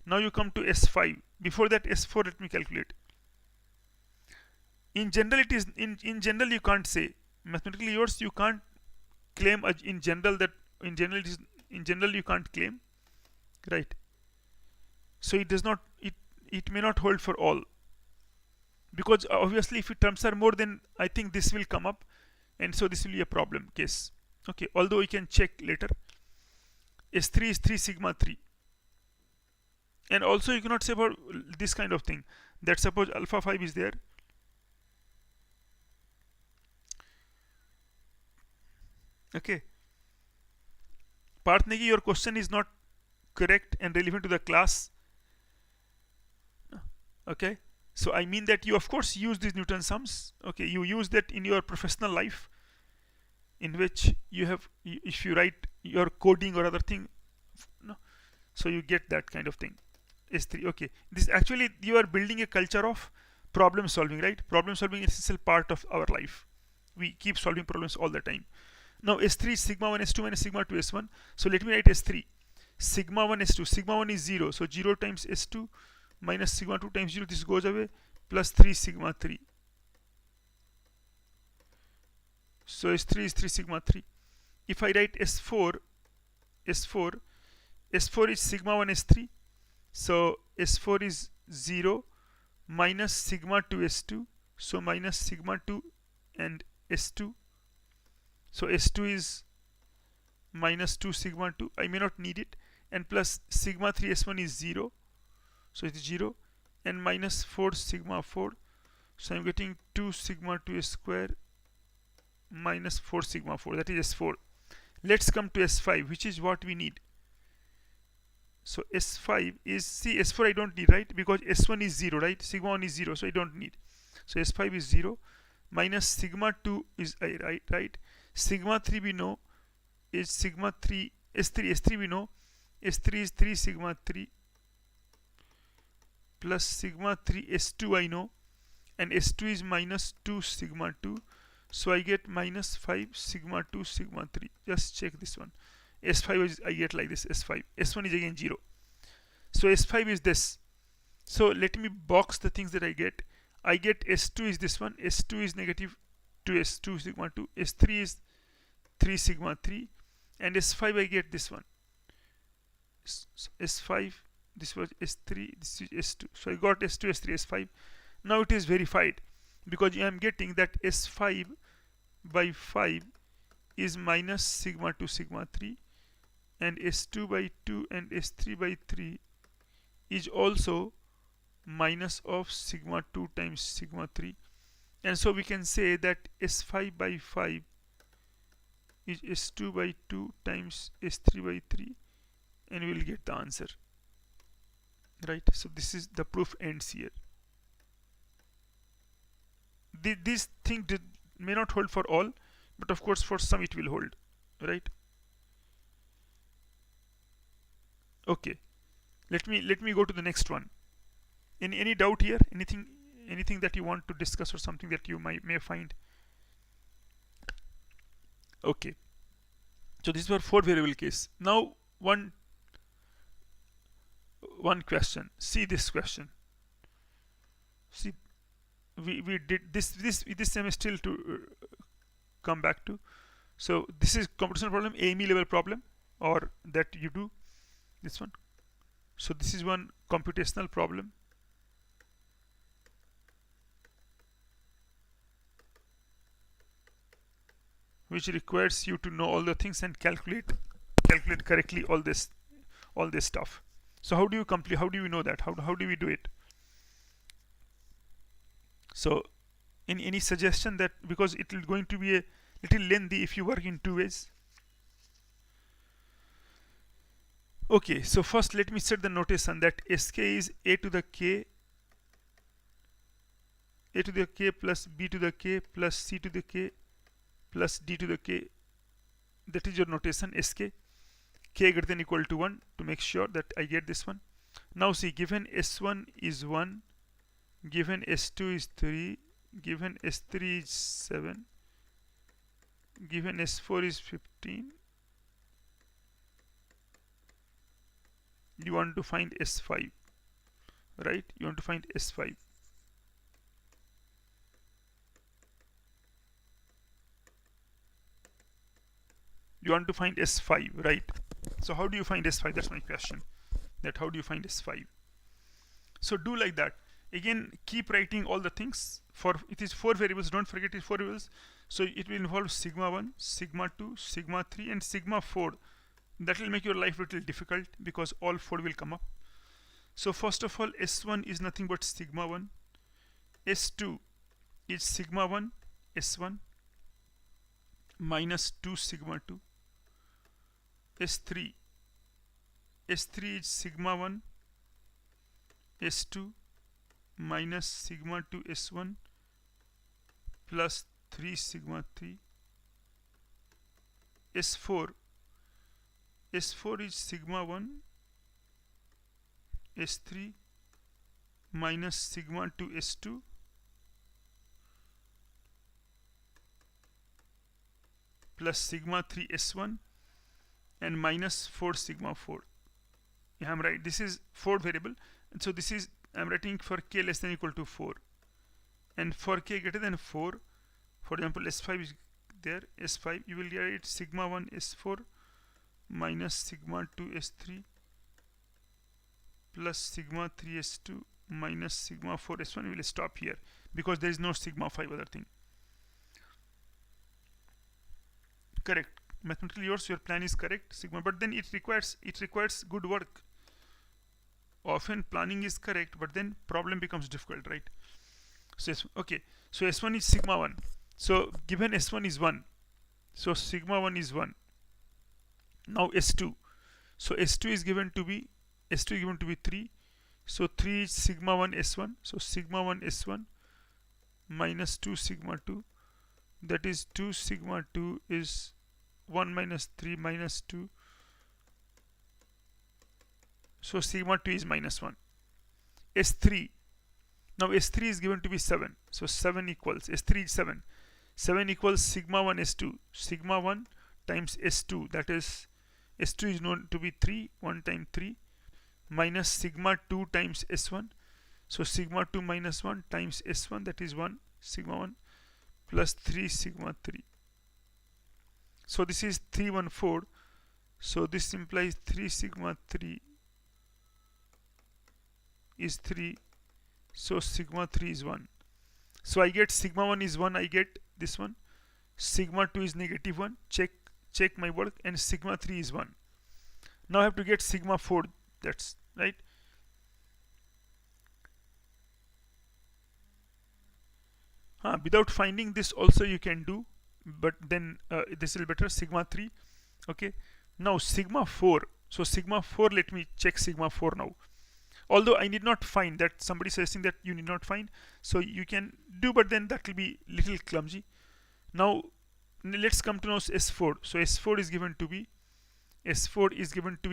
Now you come to S5. Before that S4, let me calculate. In general, it is in general you can't say mathematically yours. You can't claim in general that in general it is in general you can't claim, right? So it does not it may not hold for all, because obviously if terms are more, then I think this will come up, and so this will be a problem case. Okay, although we can check later. S3 is 3 sigma 3, and also you cannot say about this kind of thing that suppose alpha 5 is there. Okay, Parth Negi, your question is not correct and relevant to the class. Okay, so I mean that you of course use these Newton sums. Okay, you use that in your professional life, in which you have, if you write your coding or other thing, no, so you get that kind of thing. S3. Okay, this actually you are building a culture of problem solving, right? Problem solving is still part of our life. We keep solving problems all the time. Now S3 is sigma 1 S2 minus sigma 2 S1. So let me write S3. Sigma 1 S2. Sigma 1 is 0. So 0 times S2 minus sigma 2 times 0. This goes away. Plus 3 sigma 3. So S3 is 3 sigma 3. If I write S4 is sigma 1 S3. So S4 is 0 minus sigma 2 S2. So minus sigma 2 and S2. So S2 is minus 2 sigma 2. I may not need it. And plus sigma 3 S1 is 0. So it's 0. And minus 4 sigma 4. So I'm getting 2 sigma 2 square minus 4 sigma 4. That is S4. Let's come to S5, which is what we need. So S5 is, see, S4 I don't need, right? Because S1 is 0, right? Sigma 1 is 0, so I don't need. So S5 is 0 minus sigma 2 is right? Sigma 3 we know is sigma 3 S3 we know S3 is 3 sigma 3 plus sigma 3 S2 I know, and S2 is minus 2 sigma 2, so I get minus 5 sigma 2 sigma 3. Just check this one. S5 is, I get like this. S5 S1 is again 0, so S5 is this. So let me box the things that I get. I get S2 is this one. S2 is negative 2 sigma 2. S3 is 3 sigma 3, and S5 I get this one. S5, this was S3, this is S2. So I got S2, S3, S5. Now it is verified, because I am getting that S5 by 5 is minus sigma 2 sigma 3, and S2 by 2 and S3 by 3 is also minus of sigma 2 times sigma 3. And so we can say that S5 by 5 is S2 by 2 times S3 by 3, and we will get the answer, right? So this is the proof ends here. This thing may not hold for all, but of course for some it will hold, right? Okay, let me go to the next one. Any doubt here? Anything that you want to discuss, or something that you may find? Okay, so this is our 4 variable case. Now one question. See this question. See, we did this semester to come back to. So this is computational problem, AME level problem, or that you do this one. So this is one computational problem. Which requires you to know all the things and calculate correctly all this stuff. So how do you complete? How do you know that? How do we do it? So any suggestion that, because it is going to be a little lengthy if you work in 2 ways. Okay, so first let me set the notation that sk is a to the k plus b to the k plus c to the k plus d to the k. That is your notation sk. K greater than equal to 1 to make sure that I get this one. Now see, given s1 is 1, given s2 is 3, given s3 is 7, given s4 is 15, you want to find s5, right? You want to find s5. You want to find s5, right? So how do you find s5? That's my question. That how do you find s5? So do like that. Again, keep writing all the things. For it is 4 variables. Don't forget it's 4 variables. So it will involve sigma 1, sigma 2, sigma 3, and sigma 4. That will make your life a little difficult because all 4 will come up. So first of all, s1 is nothing but sigma 1. s2 is sigma 1 s1 minus 2 sigma 2. s3 is sigma 1 s2 minus sigma 2 s1 plus 3 sigma 3. s4 is sigma 1 s3 minus sigma 2 s2 plus sigma 3 s1 and minus 4 sigma 4. Yeah, I'm right. This is 4 variable, and so this is, I'm writing for k less than equal to 4, and for k greater than 4, for example s5 is there, s5 you will get sigma 1 s4 minus sigma 2 s3 plus sigma 3 s2 minus sigma 4 s1. We will stop here because there is no sigma 5 other thing. Correct. Mathematically yours, your plan is correct, sigma, but then it requires good work. Often planning is correct, but then problem becomes difficult, right? So okay, so s1 is sigma 1. So given s1 is 1, so sigma 1 is 1. Now s2, so s2 is given to be 3. So 3 is sigma 1 s1. So sigma 1 s1 minus 2 sigma 2. That is 2 sigma 2 is 1 minus 3 minus 2. So sigma 2 is minus 1. s3. Now s3 is given to be 7. So 7 equals, s3 is 7. 7 equals sigma 1 s2. Sigma 1 times s2, that is s2 is known to be 3, 1 times 3, minus sigma 2 times s1. So sigma 2 minus 1 times s1, that is 1 sigma 1 plus 3 sigma 3. So this is 314. So this implies 3 sigma 3 is 3. So sigma 3 is 1. So I get sigma 1 is 1. I get this one. Sigma 2 is negative 1. Check my work. And sigma 3 is 1. Now I have to get sigma 4. That's right. Without finding this also you can do, but then this is better. Sigma 3. Okay. Now sigma 4. So sigma 4, let me check sigma 4 now. Although I need not find that, somebody suggesting that you need not find, so you can do, but then that will be little clumsy. Now let's come to know s4. So s4 is given to be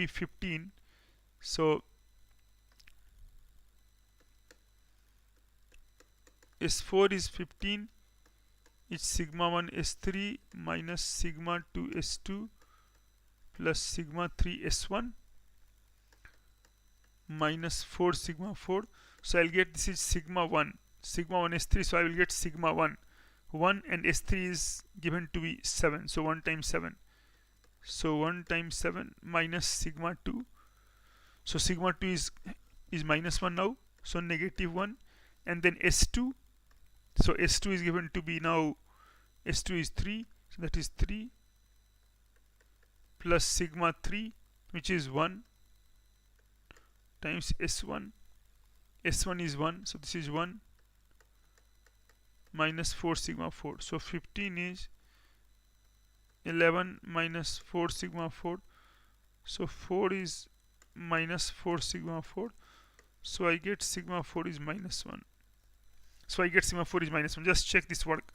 15. So s4 is 15. It's sigma 1 s3 minus sigma 2 s2 plus sigma 3 s1 minus 4 sigma 4. So I'll get, this is sigma 1 s3. So I will get sigma 1 and s3 is given to be 7. So 1 times 7. So 1 times 7 minus sigma 2. So sigma 2 is minus 1 now. So negative 1. And then s2. So s2 is given to be now, s2 is 3. So that is 3 plus sigma 3, which is 1, times s1. S1 is 1. So this is 1 minus 4 sigma 4. So 15 is 11 minus 4 sigma 4. So 4 is minus 4 sigma 4. So I get sigma 4 is minus 1. So I get sigma 4 is minus 1. Just check this work.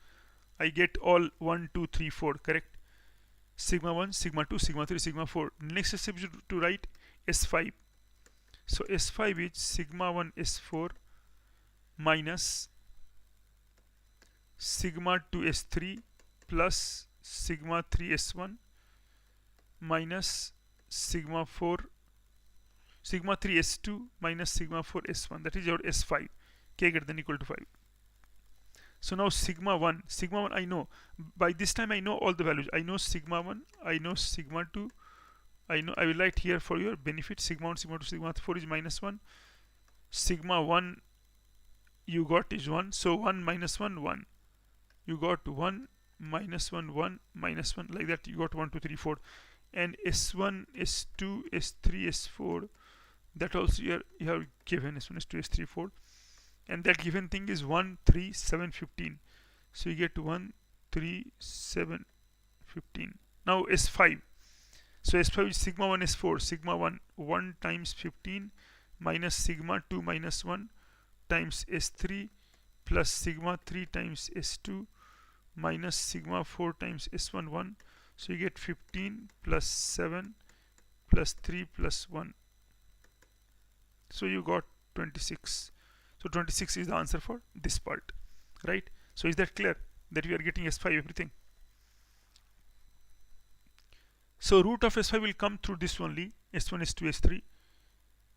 I get all 1, 2, 3, 4, correct? Sigma 1, sigma 2, sigma 3, sigma 4. Next step is to write S5. So S5 is sigma 1 S4 minus sigma 2 S3 plus sigma 3 S1 minus sigma 4 sigma 3 S2 minus sigma 4 S1. That is your S5. K greater than equal to 5. So now sigma 1 I know. By this time I know all the values. I know sigma 1, I know sigma 2, I will write here for your benefit. Sigma 1, sigma 2, sigma 4 is minus 1. Sigma 1 you got is 1. So 1 minus 1, 1. You got 1 minus 1, 1 minus 1. Like that you got 1, 2, 3, 4. And S1, S2, S3, S4. That also you have given S1, S2, S3, 4. And that given thing is 1, 3, 7, 15. So you get 1, 3, 7, 15. Now S5. So S5 is sigma 1 S4. Sigma 1, 1 times 15 minus sigma 2 minus 1 times S3 plus sigma 3 times S2 minus sigma 4 times S1, 1. So you get 15 plus 7 plus 3 plus 1. So you got 26. So 26 is the answer for this part, right? So is that clear that we are getting S5 everything? So root of S5 will come through this only, S1, S2, S3.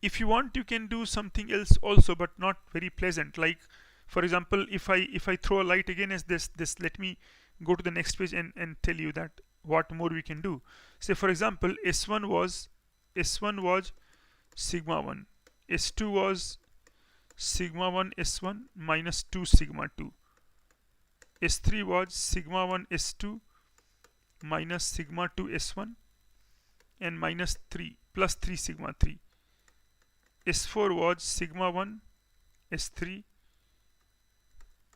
If you want, you can do something else also, but not very pleasant. Like, for example, if I throw a light again as this, let me go to the next page and tell you that what more we can do. Say for example, S1 was sigma 1, S2 was sigma 1 S1 minus 2 sigma 2, S3 was sigma 1 S2 minus sigma 2 S1 and minus 3 plus 3 sigma 3. S4 was sigma 1 S3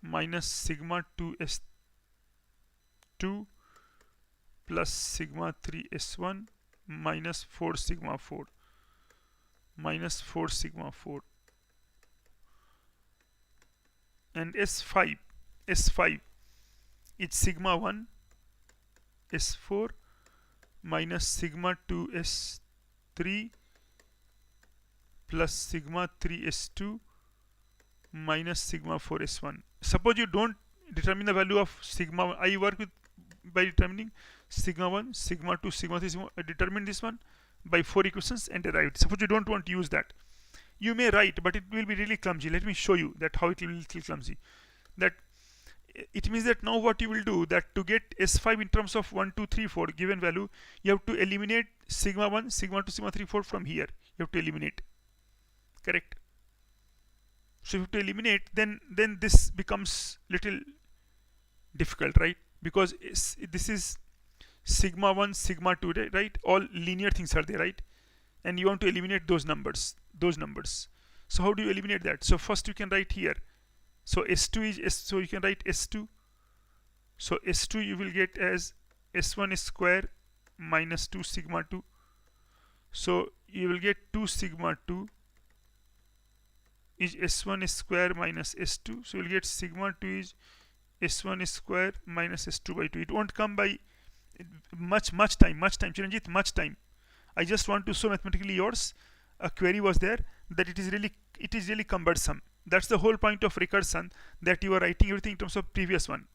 minus sigma 2 S2 plus sigma 3 S1 minus 4 sigma 4 minus 4 sigma 4. And S5 it's sigma 1 S4 minus sigma 2 S3 plus sigma 3 S2 minus sigma 4 S1. Suppose you don't determine the value of sigma 1. I work with by determining sigma 1, sigma 2, sigma 3, sigma. I determine this one by 4 equations and derived. Suppose you don't want to use that. You may write, but it will be really clumsy. Let me show you that how it will be little clumsy. That it means that now what you will do, that to get S5 in terms of 1, 2, 3, 4 given value, you have to eliminate sigma 1, sigma 2, sigma 3, 4 from here. You have to eliminate. Correct? So if you have to eliminate, then this becomes little difficult, right? Because this is sigma 1, sigma 2, right? All linear things are there, right? And you want to eliminate those numbers. So how do you eliminate that? So first you can write here. So S2 is so you can write S2. So S2 you will get as S1 square minus 2 sigma 2. So you will get 2 sigma 2 is S1 square minus S2. So you will get sigma 2 is S1 square minus S2 by 2. It won't come by much time. Chiranjit, much time. I just want to show mathematically yours. A query was there that it is really cumbersome. That's the whole point of recursion, that you are writing everything in terms of previous one.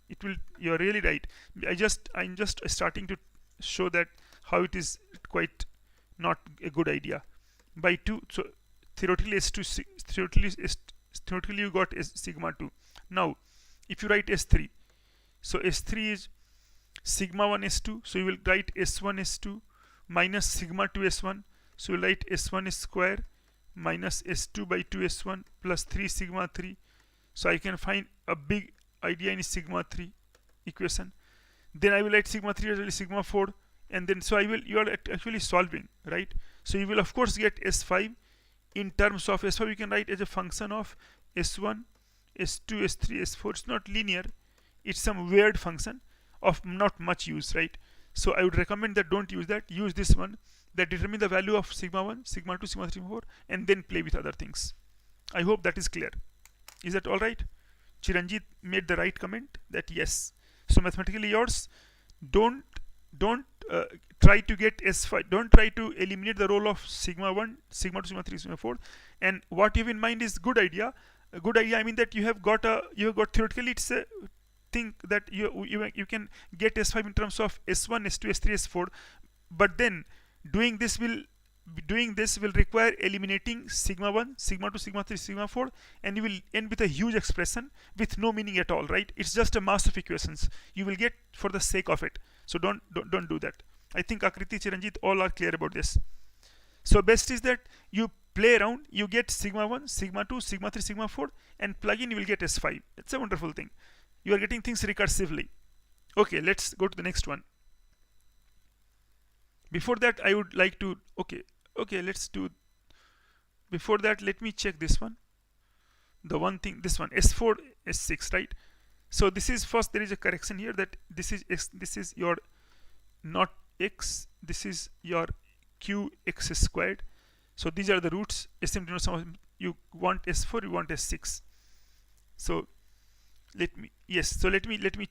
You are really right. I'm just starting to show that how it is quite not a good idea. By 2, so theoretically you got sigma 2. Now if you write S3, so S3 is sigma 1 S2, so you will write S1 S2 minus sigma 2 S1, so you will write S1 square minus S2 by 2 S1 plus 3 sigma 3. So I can find a big idea in sigma 3 equation. Then I will write sigma 3 as well as sigma 4, and then so you are actually solving, right? So you will of course get S5 in terms of S5. You can write as a function of S1, S2, S3, S4. It's not linear. It's some weird function of not much use, right? So I would recommend that don't use that. Use this one. that determine the value of sigma 1, sigma 2, sigma 3, sigma 4, and then play with other things. I hope that is clear. Is that all right? Chiranjit made the right comment that yes. So mathematically yours, don't try to get S5. Don't try to eliminate the role of sigma 1, sigma 2, sigma 3, sigma 4. And what you have in mind is good idea. A good idea, I mean that you have got theoretically it's a thing that you can get S5 in terms of S1, S2, S3, S4. But then doing this will require eliminating sigma 1, sigma 2, sigma 3, sigma 4, and you will end with a huge expression with no meaning at all, right? It's just a mass of equations you will get for the sake of it. So don't do that. I think Akriti, Chiranjit all are clear about this. So best is that you play around, you get sigma 1, sigma 2, sigma 3, sigma 4, and plug in, you will get S5. It's a wonderful thing. You are getting things recursively. Okay, let's go to the next one. Before that, I would like to, okay, let's do, before that, let me check this one. The one thing, this one, S4, S6, right? So this is, first there is a correction here that this is X, this is your not X, this is your QX squared. So these are the roots. SM denotes some, you want S4, you want S6. So let me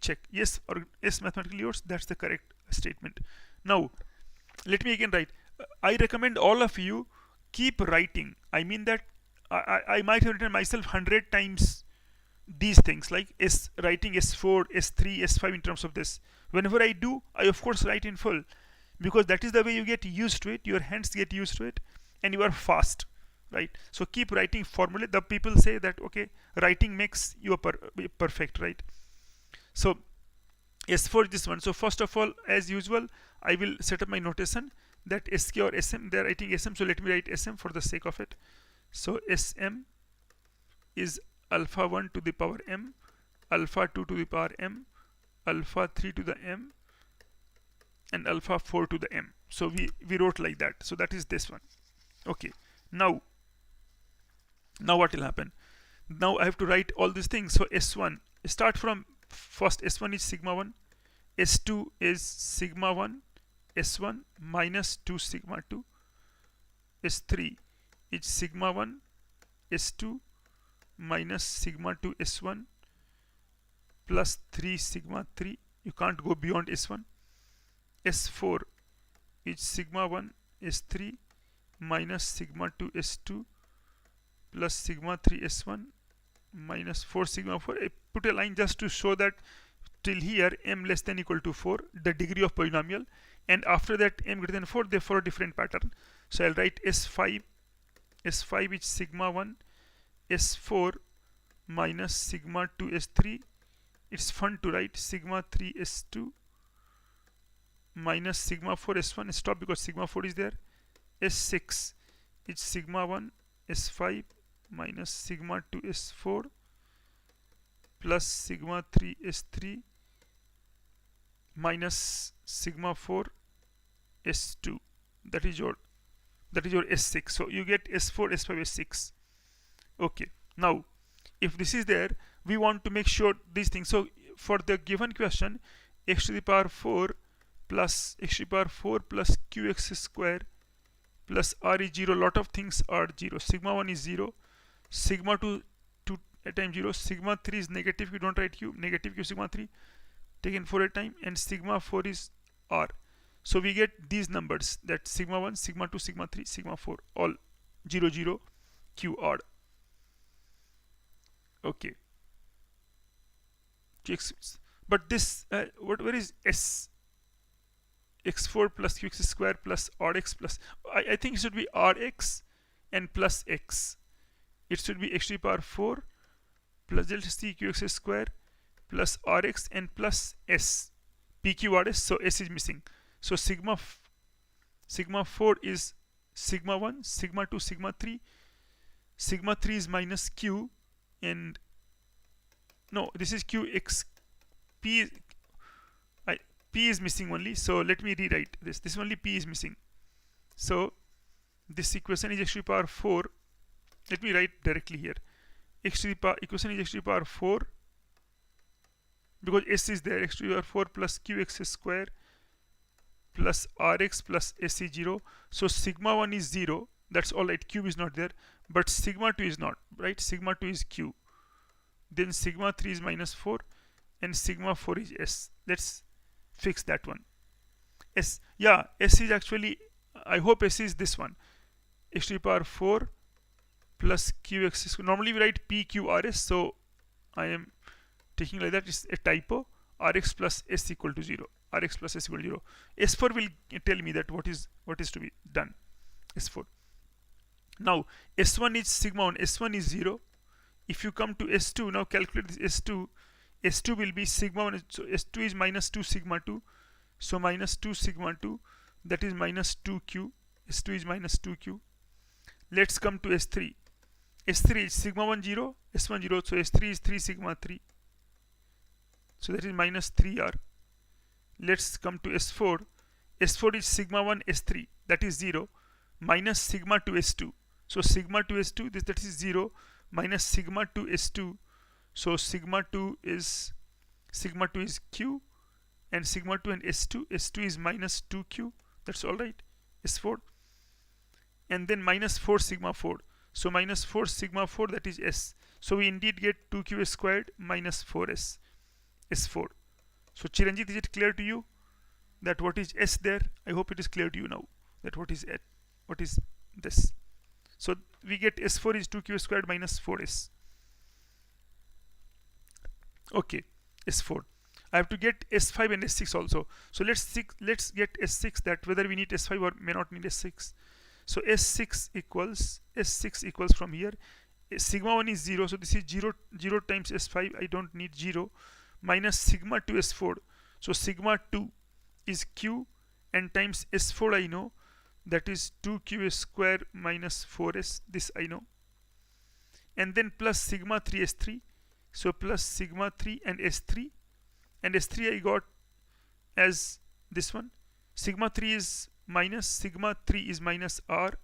check. Yes or yes, mathematically yours, that's the correct statement. Now let me again write. I recommend all of you keep writing. I mean that I might have written myself 100 times these things, like writing S4, S3, S5 in terms of this. Whenever I do, I of course write in full, because that is the way you get used to it, your hands get used to it, and you are fast, right? So keep writing formula. The people say that okay, writing makes you perfect, right? So S4 is this one. So first of all, as usual, I will set up my notation that SK or SM, they are writing SM, so let me write SM for the sake of it. So SM is alpha 1 to the power m, alpha 2 to the power m, alpha 3 to the m, and alpha 4 to the m. So we wrote like that. So that is this one. Okay, now what will happen? Now I have to write all these things. So S1, start from first. S1 is sigma 1, S2 is sigma 1 S1 minus 2 sigma 2, S3 is sigma 1 S2 minus sigma 2 S1 plus 3 sigma 3. You can't go beyond S1. S4 is sigma 1 S3 minus sigma 2 S2 plus sigma 3 S1 minus 4 sigma 4. I put a line just to show that till here m less than equal to 4, the degree of polynomial, and after that m greater than 4, they follow a different pattern. So I'll write S5 is sigma 1 S4 minus sigma 2 S3. It's fun to write sigma 3 S2 minus sigma 4 S1. Stop because sigma 4 is there. S6 is sigma 1 S5 minus sigma 2 S4 plus sigma 3 S3 minus sigma 4 S2. That is your S6. So you get S4, S5, S6. Okay, now if this is there, we want to make sure these things. So for the given question, x to the power 4 plus x to the power 4 plus qx square plus r is 0. Lot of things are 0. Sigma 1 is 0, sigma 2 at time 0, sigma 3 is negative, you don't write q, negative q sigma 3 taken 4 at time, and sigma 4 is r. So we get these numbers, that sigma 1, sigma 2, sigma 3, sigma 4, all 0, 0, q odd. Okay. But this, where is s? x4 plus qx square plus odd x plus, I think it should be odd x and plus x. It should be x to the power 4 plus delta c qx square plus rx and plus s, pq odd s. So s is missing. So sigma 4 is sigma 1, sigma 2, sigma 3. Sigma 3 is minus q, and no, this is qx. P is missing only. So let me rewrite this. This only p is missing. So this equation is x to the power 4. Let me write directly here. X to the power, equation is x to the power 4, because s is there. X to the power 4 plus qx square plus Rx plus S is 0. So sigma 1 is 0. That's all right. Q is not there. But sigma 2 is not, right? Sigma 2 is Q. Then sigma 3 is minus 4. And sigma 4 is S. Let's fix that one. S. Yeah, S is actually, I hope S is this one. X to the power 4 plus QX. Normally we write PQRS. So I am taking like that. It's a typo. Rx plus S equal to 0. Rx plus S equal to 0. S4 will tell me that what is to be done. S4. Now S1 is sigma 1. S1 is 0. If you come to S2, now calculate this S2. S2 will be sigma 1. So S2 is minus 2 sigma 2. So minus 2 sigma 2. That is minus 2Q. S2 is minus 2Q. Let's come to S3. S3 is sigma 1 0. S1 0. So S3 is 3 sigma 3. So that is minus 3R. Let's come to S4. S4 is sigma 1 S3. That is 0. Minus sigma 2 S2. So sigma 2 S2. That is 0. Minus sigma 2 S2. So sigma 2 is Q. And sigma 2 and S2. S2 is minus 2Q. That's all right. S4. And then minus 4 sigma 4. So minus 4 sigma 4, that is S. So we indeed get 2Q squared minus 4S. S4. So Chiranjit, is it clear to you that what is S there? I hope it is clear to you now that what is this. So we get S4 is 2Q squared minus 4S. Okay, S4. I have to get S5 and S6 also. So let's get S6, that whether we need S5 or may not need S6. So S6 equals from here. Sigma 1 is 0. So this is 0 times S5. I don't need 0. Minus sigma 2 S4. So sigma 2 is Q, and times S4 I know, that is 2Q square minus 4S. This I know. And then plus sigma 3 S3. So plus sigma 3 and S3. And S3 I got as this one. Sigma 3 is minus. Sigma 3 is minus R.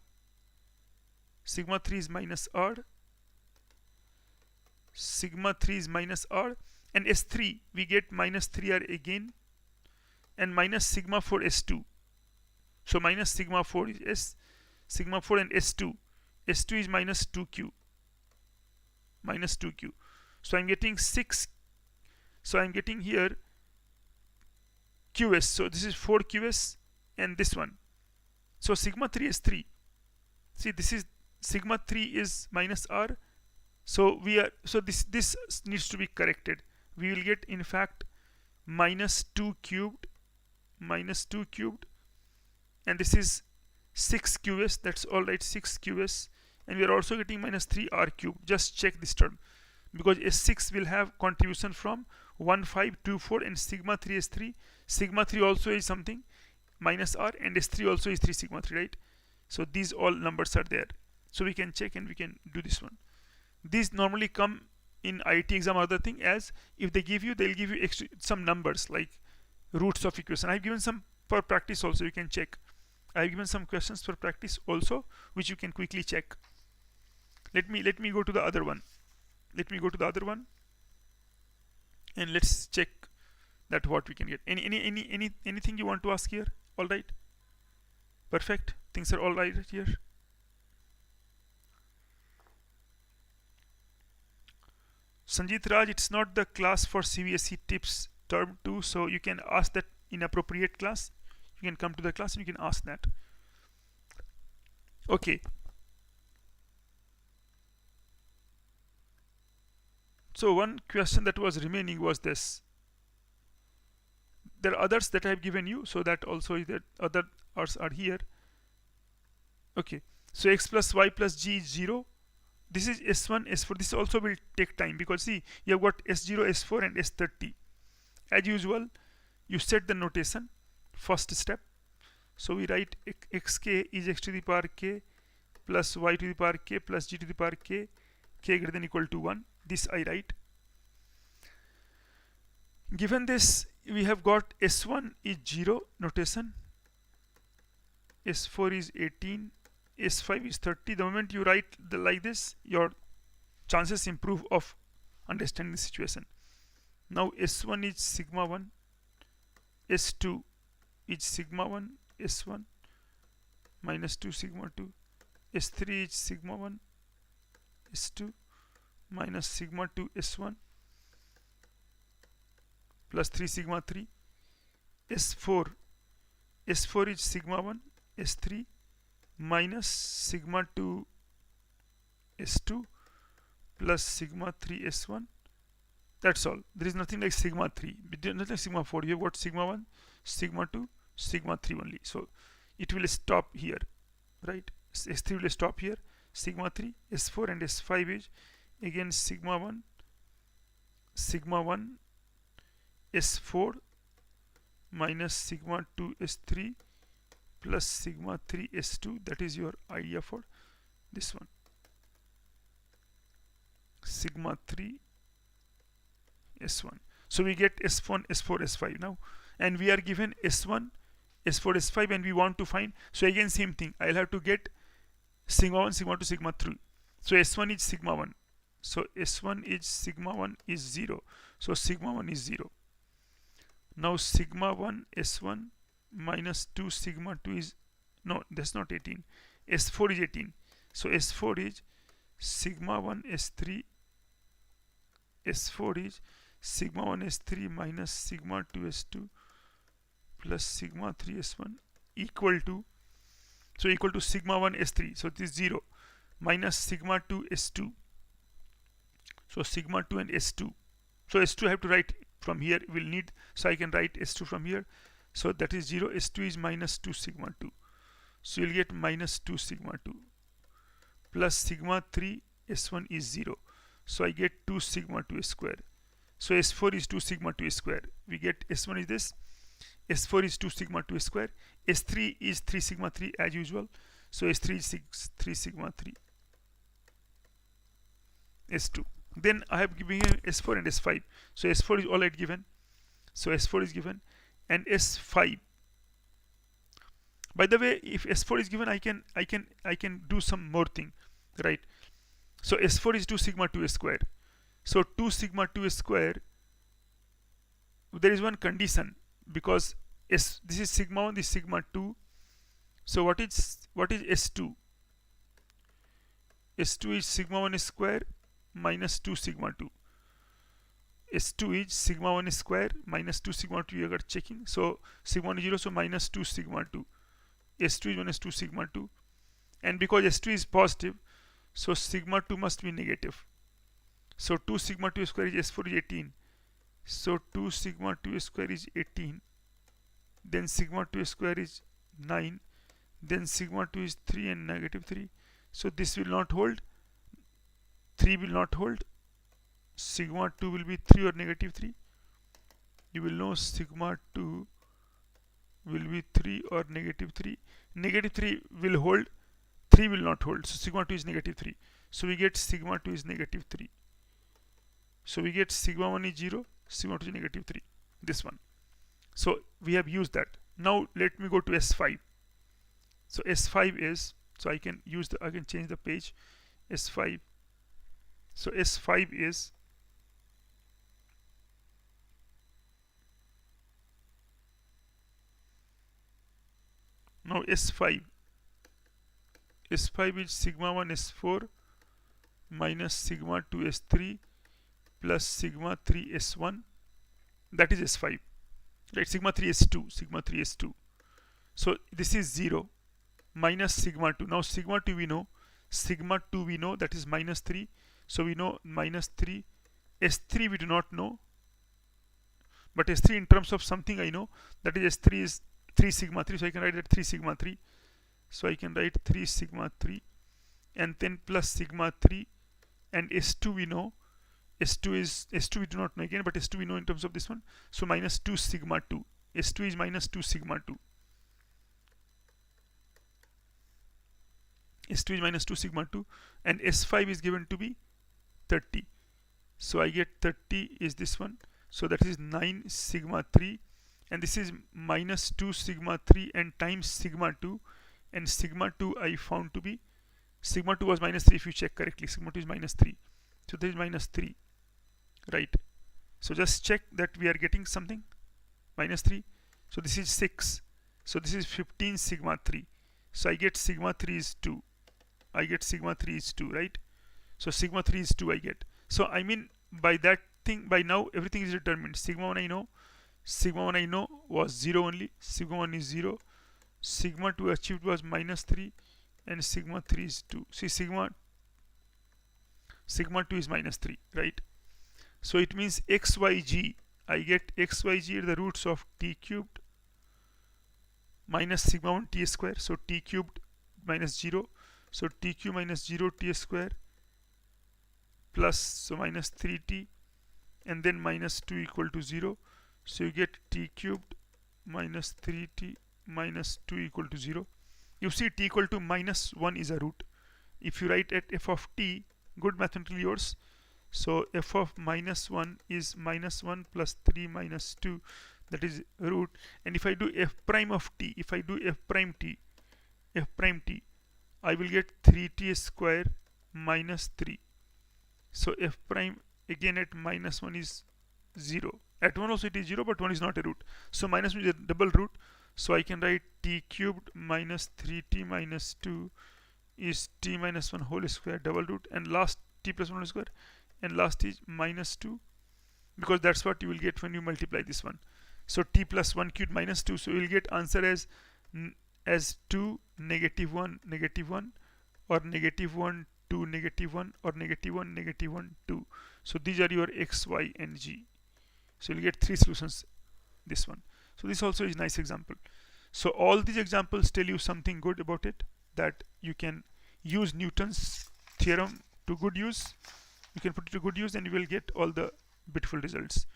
Sigma 3 is minus R. Sigma 3 is minus R. And S3 we get minus 3R again. And minus sigma 4 S2. So minus sigma 4 is S. Sigma 4 and S2. S2 is minus 2Q. Minus 2Q. So I'm getting 6. So I'm getting here QS. So this is 4QS and this one. So sigma 3 is 3. See, this is sigma 3 is minus R. So this needs to be corrected. We will get in fact minus 2 cubed, and this is 6QS. That's all right, 6QS. And we are also getting minus 3R cubed. Just check this term, because S6 will have contribution from 1, 5, 2, 4 and sigma 3 S3. Sigma 3 also is something minus R, and S3 also is 3 sigma 3, right? So these all numbers are there. So we can check and we can do this one. These normally come in IIT exam or other thing, as if they give you, they'll give you extra, some numbers like roots of equation. I've given some for practice also, you can check. I've given some questions for practice also, which you can quickly check. Let me go to the other one. And let's check that what we can get. Anything you want to ask here? All right. Perfect. Things are all right here. Sanjit Raj, it's not the class for CBSE tips term 2, so you can ask that in appropriate class. You can come to the class and you can ask that. Okay. So one question that was remaining was this. There are others that I have given you, so that also is that others are here. Okay. So x plus y plus g is 0. This is S1, S4. This also will take time, because see, you have got S0, S4 and S30. As usual, you set the notation, first step. So we write xk is x to the power k plus y to the power k plus g to the power k greater than equal to 1. This I write. Given this, we have got S1 is 0 notation, S4 is 18, S5 is 30. The moment you write like this, your chances improve of understanding the situation. Now S1 is sigma 1, S2 is sigma 1 S1 minus 2 sigma 2. S3 is sigma 1 S2 minus sigma 2 S1 plus 3 sigma 3. S4 is sigma 1 S3 minus sigma 2 S2 plus sigma 3 S1. That's all. There is nothing like sigma 3, nothing like sigma 4. You have got sigma 1, sigma 2, sigma 3 only. So it will stop here, right? S3 will stop here. Sigma 3, S4 and S5 is again sigma 1, S4 minus sigma 2 S3 plus sigma 3 S2. That is your idea for this one. Sigma 3 S1. So we get S1, S4, S5 now, and we are given S1, S4, S5, and we want to find. So again same thing. I'll have to get sigma 1, sigma 2, sigma 3. So S1 is sigma 1. So S1 is sigma 1 is 0. So sigma 1 is 0. Now sigma 1 S1 minus 2 sigma 2 is, no, that's not 18. S4 is 18. So S4 is sigma 1 S3. S4 is sigma 1 S3 minus sigma 2 S2 plus sigma 3 S1 equal to, so equal to sigma 1 S3. So this is 0 minus sigma 2 S2. So sigma 2 and S2. So S2 I have to write from here. We'll need, so I can write S2 from here. So that is 0. S2 is minus 2 sigma 2. So you'll get minus 2 sigma 2 plus sigma 3 S1 is 0. So I get 2 sigma 2 square. So S4 is 2 sigma 2 square. We get S1 is this. S4 is 2 sigma 2 square. S3 is 3 sigma 3 as usual. So S3 is 3 sigma 3. S2. Then I have given here S4 and S5. So S4 is all I had given. So S4 is given, and S5. By the way, if S4 is given, I can do some more thing, right? So S4 is 2 sigma 2 square. So 2 sigma 2 square. There is one condition, because this is sigma 1, this is sigma 2. So what is S2? S2 is sigma 1 square minus 2 sigma 2. S2 is sigma 1 square minus 2 sigma 2. You are checking. So sigma 1 is 0, so minus 2 sigma 2. S2 is minus 2 sigma 2. And because S2 is positive, so sigma 2 must be negative. So 2 sigma 2 square is S4 is 18. So 2 sigma 2 square is 18. Then sigma 2 square is 9. Then sigma 2 is 3 and negative 3. So this will not hold. 3 will not hold. Sigma 2 will be 3 or negative 3. You will know sigma 2 will be 3 or negative 3. Negative 3 will hold. 3 will not hold. So sigma 2 is negative 3. So we get sigma 2 is negative 3. So we get sigma 1 is 0. Sigma 2 is negative 3. This one. So we have used that. Now let me go to S5. So S5 is, so I can use I can change the page. S5. So S5 is now S5 is sigma 1 S4 minus sigma 2 S3 plus sigma 3 S1. That is S5, right? Sigma 3 S2. So this is 0 minus sigma 2. Now sigma 2 we know, that is minus 3. So we know minus 3. S3 we do not know, but S3 in terms of something I know, that is S3 is 3 sigma 3. So I can write that 3 sigma 3. So I can write 3 sigma 3 and then plus sigma 3, and S2 we know. S2 we do not know again, but S2 we know in terms of this one. So minus 2 sigma 2. S2 is minus 2 sigma 2. S2 is minus 2 sigma 2, and S5 is given to be 30. So I get 30 is this one. So that is 9 sigma 3, and this is minus 2 sigma 3 and times sigma 2, and sigma 2 I found to be, sigma 2 was minus 3 if you check correctly. Sigma 2 is minus 3. So there is minus 3, right? So just check that we are getting something, minus 3. So this is 6. So this is 15 sigma 3. So I get sigma 3 is 2. I get sigma 3 is 2, right? So sigma 3 is 2 I get. So I mean by that thing, by now everything is determined. Sigma 1 I know. Sigma 1 I know was 0 only. Sigma 1 is 0. Sigma 2 achieved was minus 3. And sigma 3 is 2. See, sigma 2 is minus 3, right? So it means xyg, I get xyg at the roots of t cubed minus sigma 1 t square. So t cubed minus 0. So t cubed minus 0 t square plus, so minus 3t, and then minus 2 equal to 0. So you get t cubed minus 3t minus 2 equal to 0. You see t equal to minus 1 is a root. If you write at f of t, good mathematical yours. So f of minus 1 is minus 1 plus 3 minus 2, that is root. And if I do f prime of t, if I do f prime t, I will get 3t square minus 3. So f prime again at minus 1 is 0. At 1 also it is 0, but 1 is not a root. So minus 1 is a double root. So I can write t cubed minus 3t minus 2 is t minus 1 whole square double root, and last t plus 1 whole square, and last is minus 2, because that's what you will get when you multiply this one. So t plus 1 cubed minus 2. So you will get answer as 2 negative 1 negative 1, or negative 1 2 negative 1, or negative 1 negative 1 2. So these are your x, y, and g. So you'll get 3 solutions. This one. So this also is a nice example. So all these examples tell you something good about it, that you can use Newton's theorem to good use. You can put it to good use, and you will get all the beautiful results.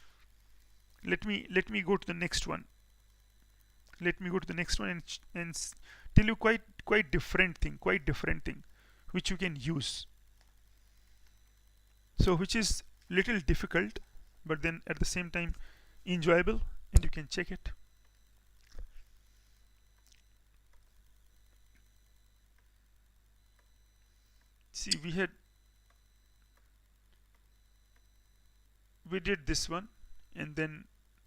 Let me go to the next one. Let me go to the next one and tell you quite different thing, which you can use. So which is little difficult, but then at the same time enjoyable, and you can check it. See, we did this one, and then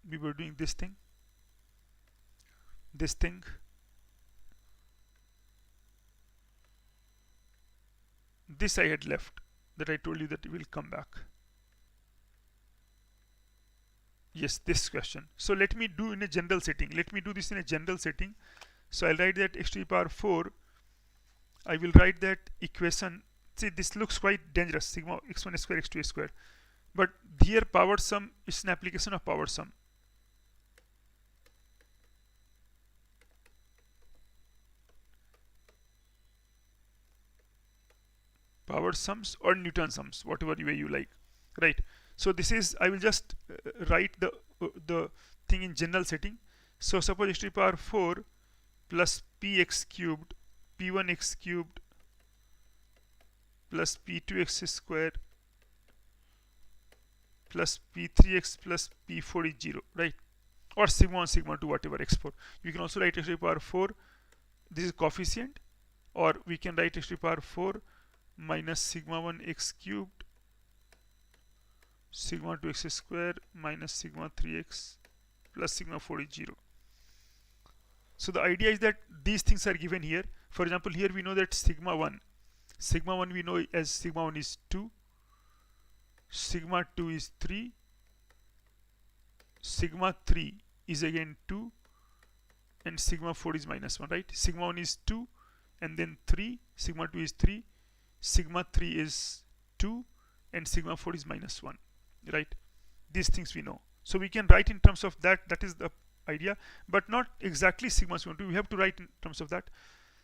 we were doing this thing, this I had left, that I told you that it will come back. Yes, this question. So let me do in a general setting. Let me do this in a general setting. So I'll write that x to the power 4. I will write that equation. See, this looks quite dangerous. Sigma x1 square x2 square. But here power sum is an application of power sum. Power sums or Newton sums, whatever way you like, right? So this is, I will just write the thing in general setting. So suppose x to the power 4 plus px cubed, p1x cubed plus p2x square plus p3x plus p4 is 0, right? Or sigma 1 sigma 2, whatever x4. You can also write x to the power 4, this is coefficient, or we can write x to the power 4 minus sigma 1 x cubed sigma 2 x square minus sigma 3x plus sigma 4 is 0. So the idea is that these things are given here. For example, here we know that sigma 1 we know as sigma 1 is 2, sigma 2 is 3, sigma 3 is again 2, and sigma 4 is minus 1, right? Sigma 1 is 2, and then 3, sigma 2 is 3, sigma 3 is 2, and sigma 4 is minus 1, right? These things we know. So we can write in terms of that. That is the idea, but not exactly sigma 1 2. We have to write in terms of that.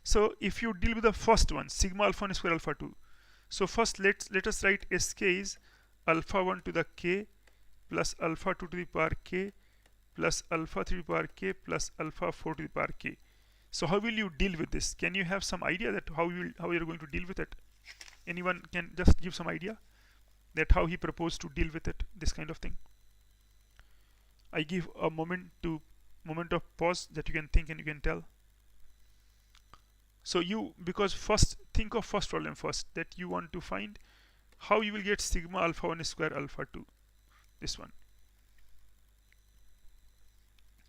So if you deal with the first one, sigma alpha 1 square alpha 2. So first let us write sk is alpha 1 to the k plus alpha 2 to the power k plus alpha 3 to the power k plus alpha 4 to the power k. So how will you deal with this? Can you have some idea that how you are going to deal with it? Anyone can just give some idea that how he proposed to deal with it, this kind of thing. I give a moment of pause that you can think and you can tell. So because first think of first problem first, that you want to find how you will get sigma alpha 1 square alpha 2. This one,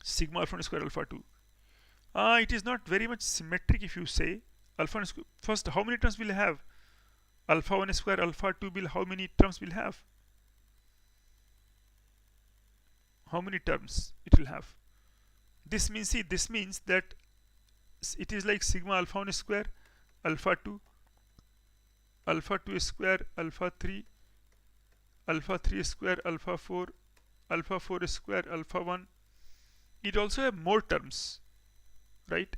sigma alpha 1 square alpha 2. It is not very much symmetric if you say alpha 1 square. First, how many terms will have? Alpha 1 square, alpha 2 will, how many terms will have? How many terms it will have? This means, see, this means that it is like sigma alpha 1 square, alpha 2 square, alpha 3 square, alpha 4 square, alpha 1. It also have more terms, right?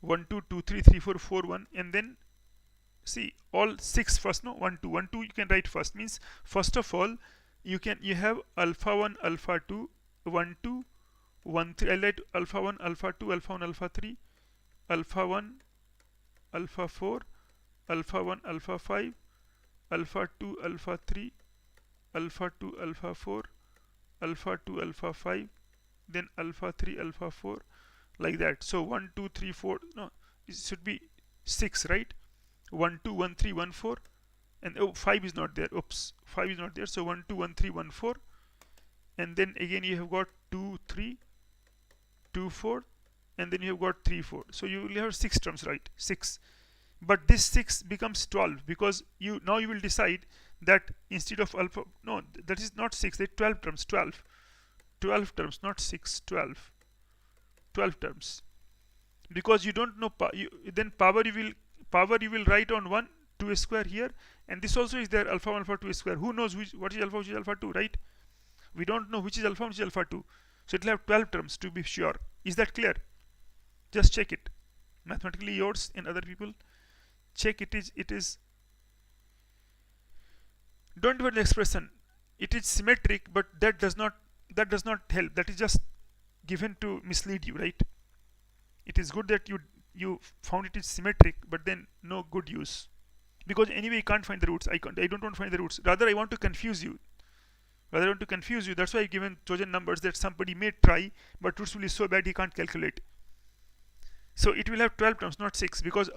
1 2 2 3 3 4 4 1, and then see all 6 first. No, 1 2 1 2 you can write first. Means first of all you have alpha 1 alpha 2 1 2 1 3. I write alpha 1 alpha 2 alpha 1 alpha 3 alpha 1 alpha 4 alpha 1 alpha 5 alpha 2 alpha 3 alpha 2 alpha 4 alpha 2 alpha 5, then alpha 3 alpha 4, like that. So 1 2 3 4, no, it should be 6, right? 1 2 1 3 1 4, and oh, 5 is not there. Oops, 5 is not there. So 1 2 1 3 1 4, and then again you have got 2 3 2 4, and then you have got 3 4. So you will have 6 terms, right? 6. But this 6 becomes 12 because you will decide that instead of alpha, no, that is not 6, they 12 terms. 12 terms, not 6, 12 terms, because you don't know then power you will write on 1 2 square here, and this also is there, alpha 1 alpha 2 square. Who knows what is alpha, which is alpha 2, right? We don't know which is alpha, which is alpha 2. So it will have 12 terms to be sure. Is that clear? Just check it. Mathematically yours and other people, check it is. Don't put the expression. It is symmetric, but that does not help. That is just given to mislead you, right? It is good that you found it is symmetric, but then no good use, because anyway you can't find the roots. I don't want to find the roots. Rather I want to confuse you. That's why I've chosen numbers that somebody may try, but roots will be so bad he can't calculate. So it will have 12 terms, not 6, because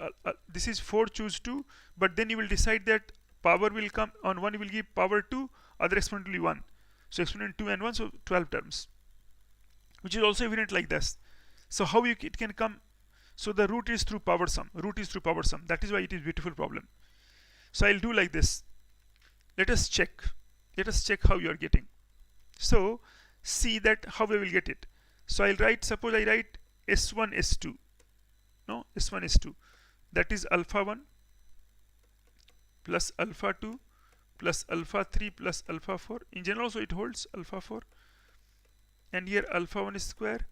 this is 4 choose 2, but then you will decide that power will come on 1, you will give power 2, other exponent will be 1. So exponent 2 and 1, so 12 terms, which is also evident like this. So how it can come? So the root is through power sum. That is why it is a beautiful problem. So I'll do like this. Let us check how you are getting. So see that how we will get it. So I'll write, suppose I write S1 S2. No, S1 S2. That is alpha 1 plus alpha 2 plus alpha 3 plus alpha 4. In general also it holds alpha 4. And here alpha 1 square,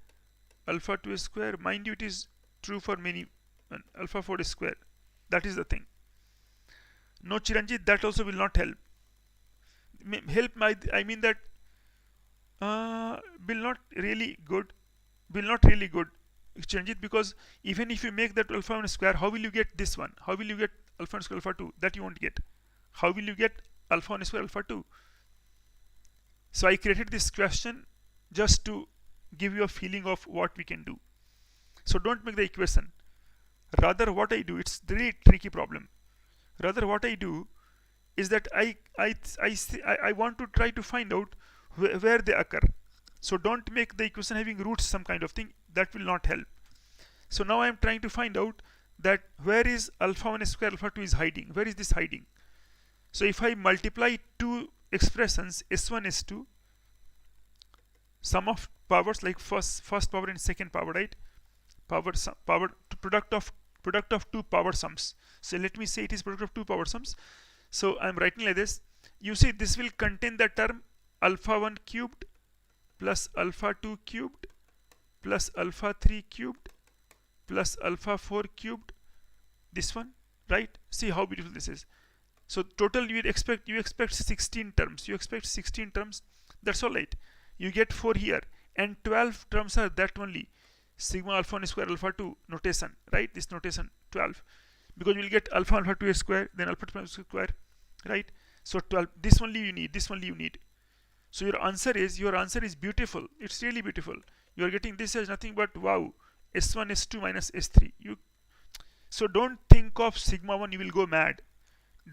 alpha 2 square. Mind you, it is true for many. Alpha 4 square. That is the thing. No, Chiranjit, that also will not help. I mean that will not really good, Chiranjit, because even if you make that alpha 1 square, how will you get this one? How will you get alpha 1 square alpha 2? That you won't get. How will you get alpha 1 square alpha 2? So I created this question just to give you a feeling of what we can do. So don't make the equation. Rather what I do, it's a really tricky problem. Rather what I do is that I want to try to find out where they occur. So don't make the equation having roots, some kind of thing. That will not help. So now I am trying to find out that where is alpha 1 square alpha 2 is hiding. Where is this hiding? So if I multiply two expressions, S1 S2, sum of powers, like first power and second power, right? Product of two power sums. So let me say it is product of two power sums. So I am writing like this. You see, this will contain the term alpha 1 cubed plus alpha 2 cubed plus alpha 3 cubed plus alpha 4 cubed. This one, right? See how beautiful this is. So total you expect 16 terms. You expect 16 terms. That's all right. You get 4 here, and 12 terms are that only. Sigma alpha 1 square alpha 2 notation, right? This notation 12, because you will get alpha 2 square, then alpha 2 square, right? So 12. This only you need. So your answer is beautiful. It's really beautiful. You are getting this as nothing but wow, S1 S2 minus S3. So don't think of sigma 1, you will go mad.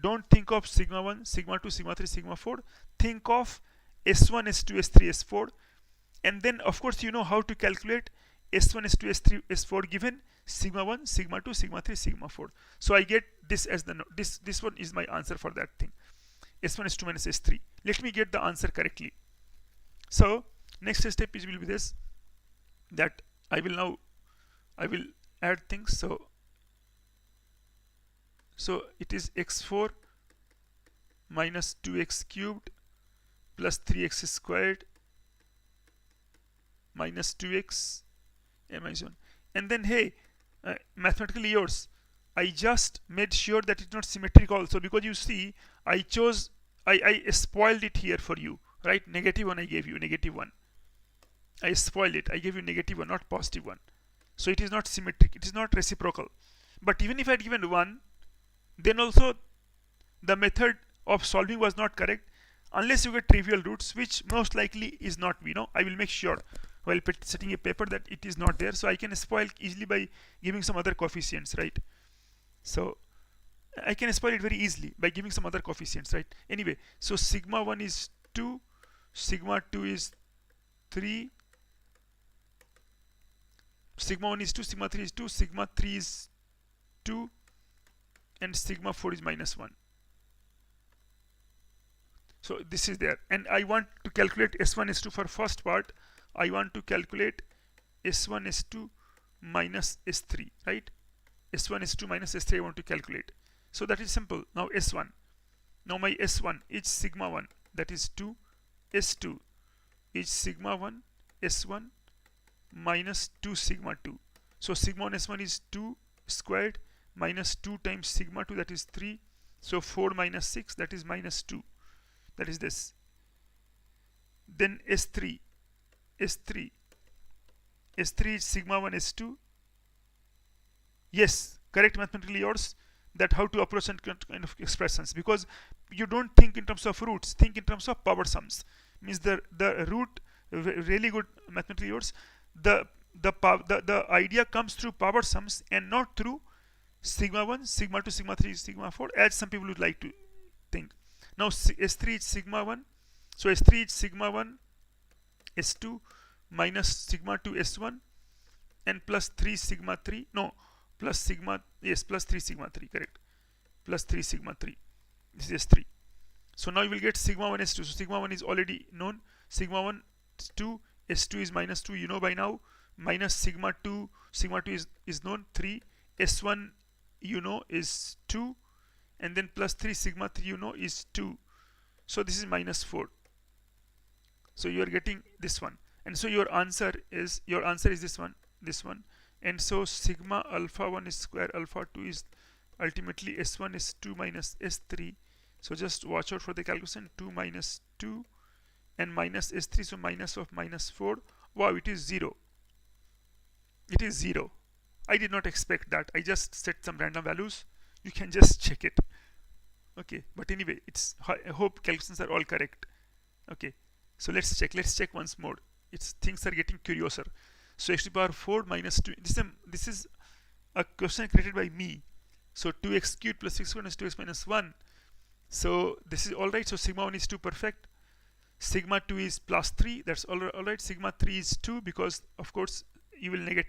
Don't think of sigma 1, sigma 2, sigma 3, sigma 4. Think of S1 S2 S3 S4, and then of course you know how to calculate S1, S2, S3, S4 given sigma 1, sigma 2, sigma 3, sigma 4. So I get this as the this one is my answer for that thing. S1, S2 minus S3. Let me get the answer correctly. So next step is will be this, that I will add things. So it is x4 minus 2x cubed plus 3x squared minus 2x minus 1. And then hey, mathematically yours, I just made sure that it's not symmetric also, because you see I spoiled it here for you, right? -1 I gave you, -1. I spoiled it. I gave you -1, not +1. So it is not symmetric. It is not reciprocal. But even if I had given 1, then also the method of solving was not correct, unless you get trivial roots, which most likely is not. I will make sure while setting a paper that it is not there. So I can spoil easily by giving some other coefficients, right? So I can spoil it very easily by giving some other coefficients, right? Anyway, so sigma 1 is 2, sigma 2 is 3, sigma 1 is 2, sigma 3 is 2, sigma 3 is 2, and sigma 4 is -1. So this is there. And I want to calculate S1, S2 for first part. I want to calculate S1, S2 minus S3, right? S1, S2 minus S3 I want to calculate. So that is simple. Now S1. Now my S1 is sigma 1, that is 2. S2 is sigma 1, S1 minus 2 sigma 2. So sigma 1 S1 is 2 squared minus 2 times sigma 2, that is 3. So 4 minus 6, that is -2. That is this. Then S3 is sigma 1 S2. Yes, correct mathematically yours, that how to approach and kind of expressions, because you don't think in terms of roots, think in terms of power sums. Means the root, really good mathematically yours, the idea comes through power sums and not through sigma 1, sigma 2, sigma 3, sigma 4, as some people would like to think. Now S3 is sigma 1. So S3 is sigma 1 S2 minus sigma 2 S1 and plus 3 sigma 3. No, plus sigma, yes, plus 3 sigma 3, correct. Plus 3 sigma 3. This is S3. So now you will get sigma 1 S2. So sigma 1 is already known. Sigma 1 is 2. S2 is -2, you know by now. Minus sigma 2. Sigma 2 is known, 3. S1 you know is 2. And then plus 3 sigma 3 you know is 2. So this is -4. So you are getting this one. And so your answer is this one. And so sigma alpha 1 is square alpha 2 is ultimately S1 is 2 minus S3. So just watch out for the calculation. 2 minus 2 and minus S3, so minus of -4. Wow, it is 0. It is 0. I did not expect that. I just set some random values. You can just check it. Okay, but anyway, I hope calculations are all correct. Okay, so let's check once more. Things are getting curiouser. So x to the power 4 minus 2. This is a question created by me. So 2x cubed plus 6 squared is 2x minus 1. So this is all right. So sigma 1 is 2, perfect. Sigma 2 is plus 3. That's all right. Sigma 3 is 2 because of course you will negate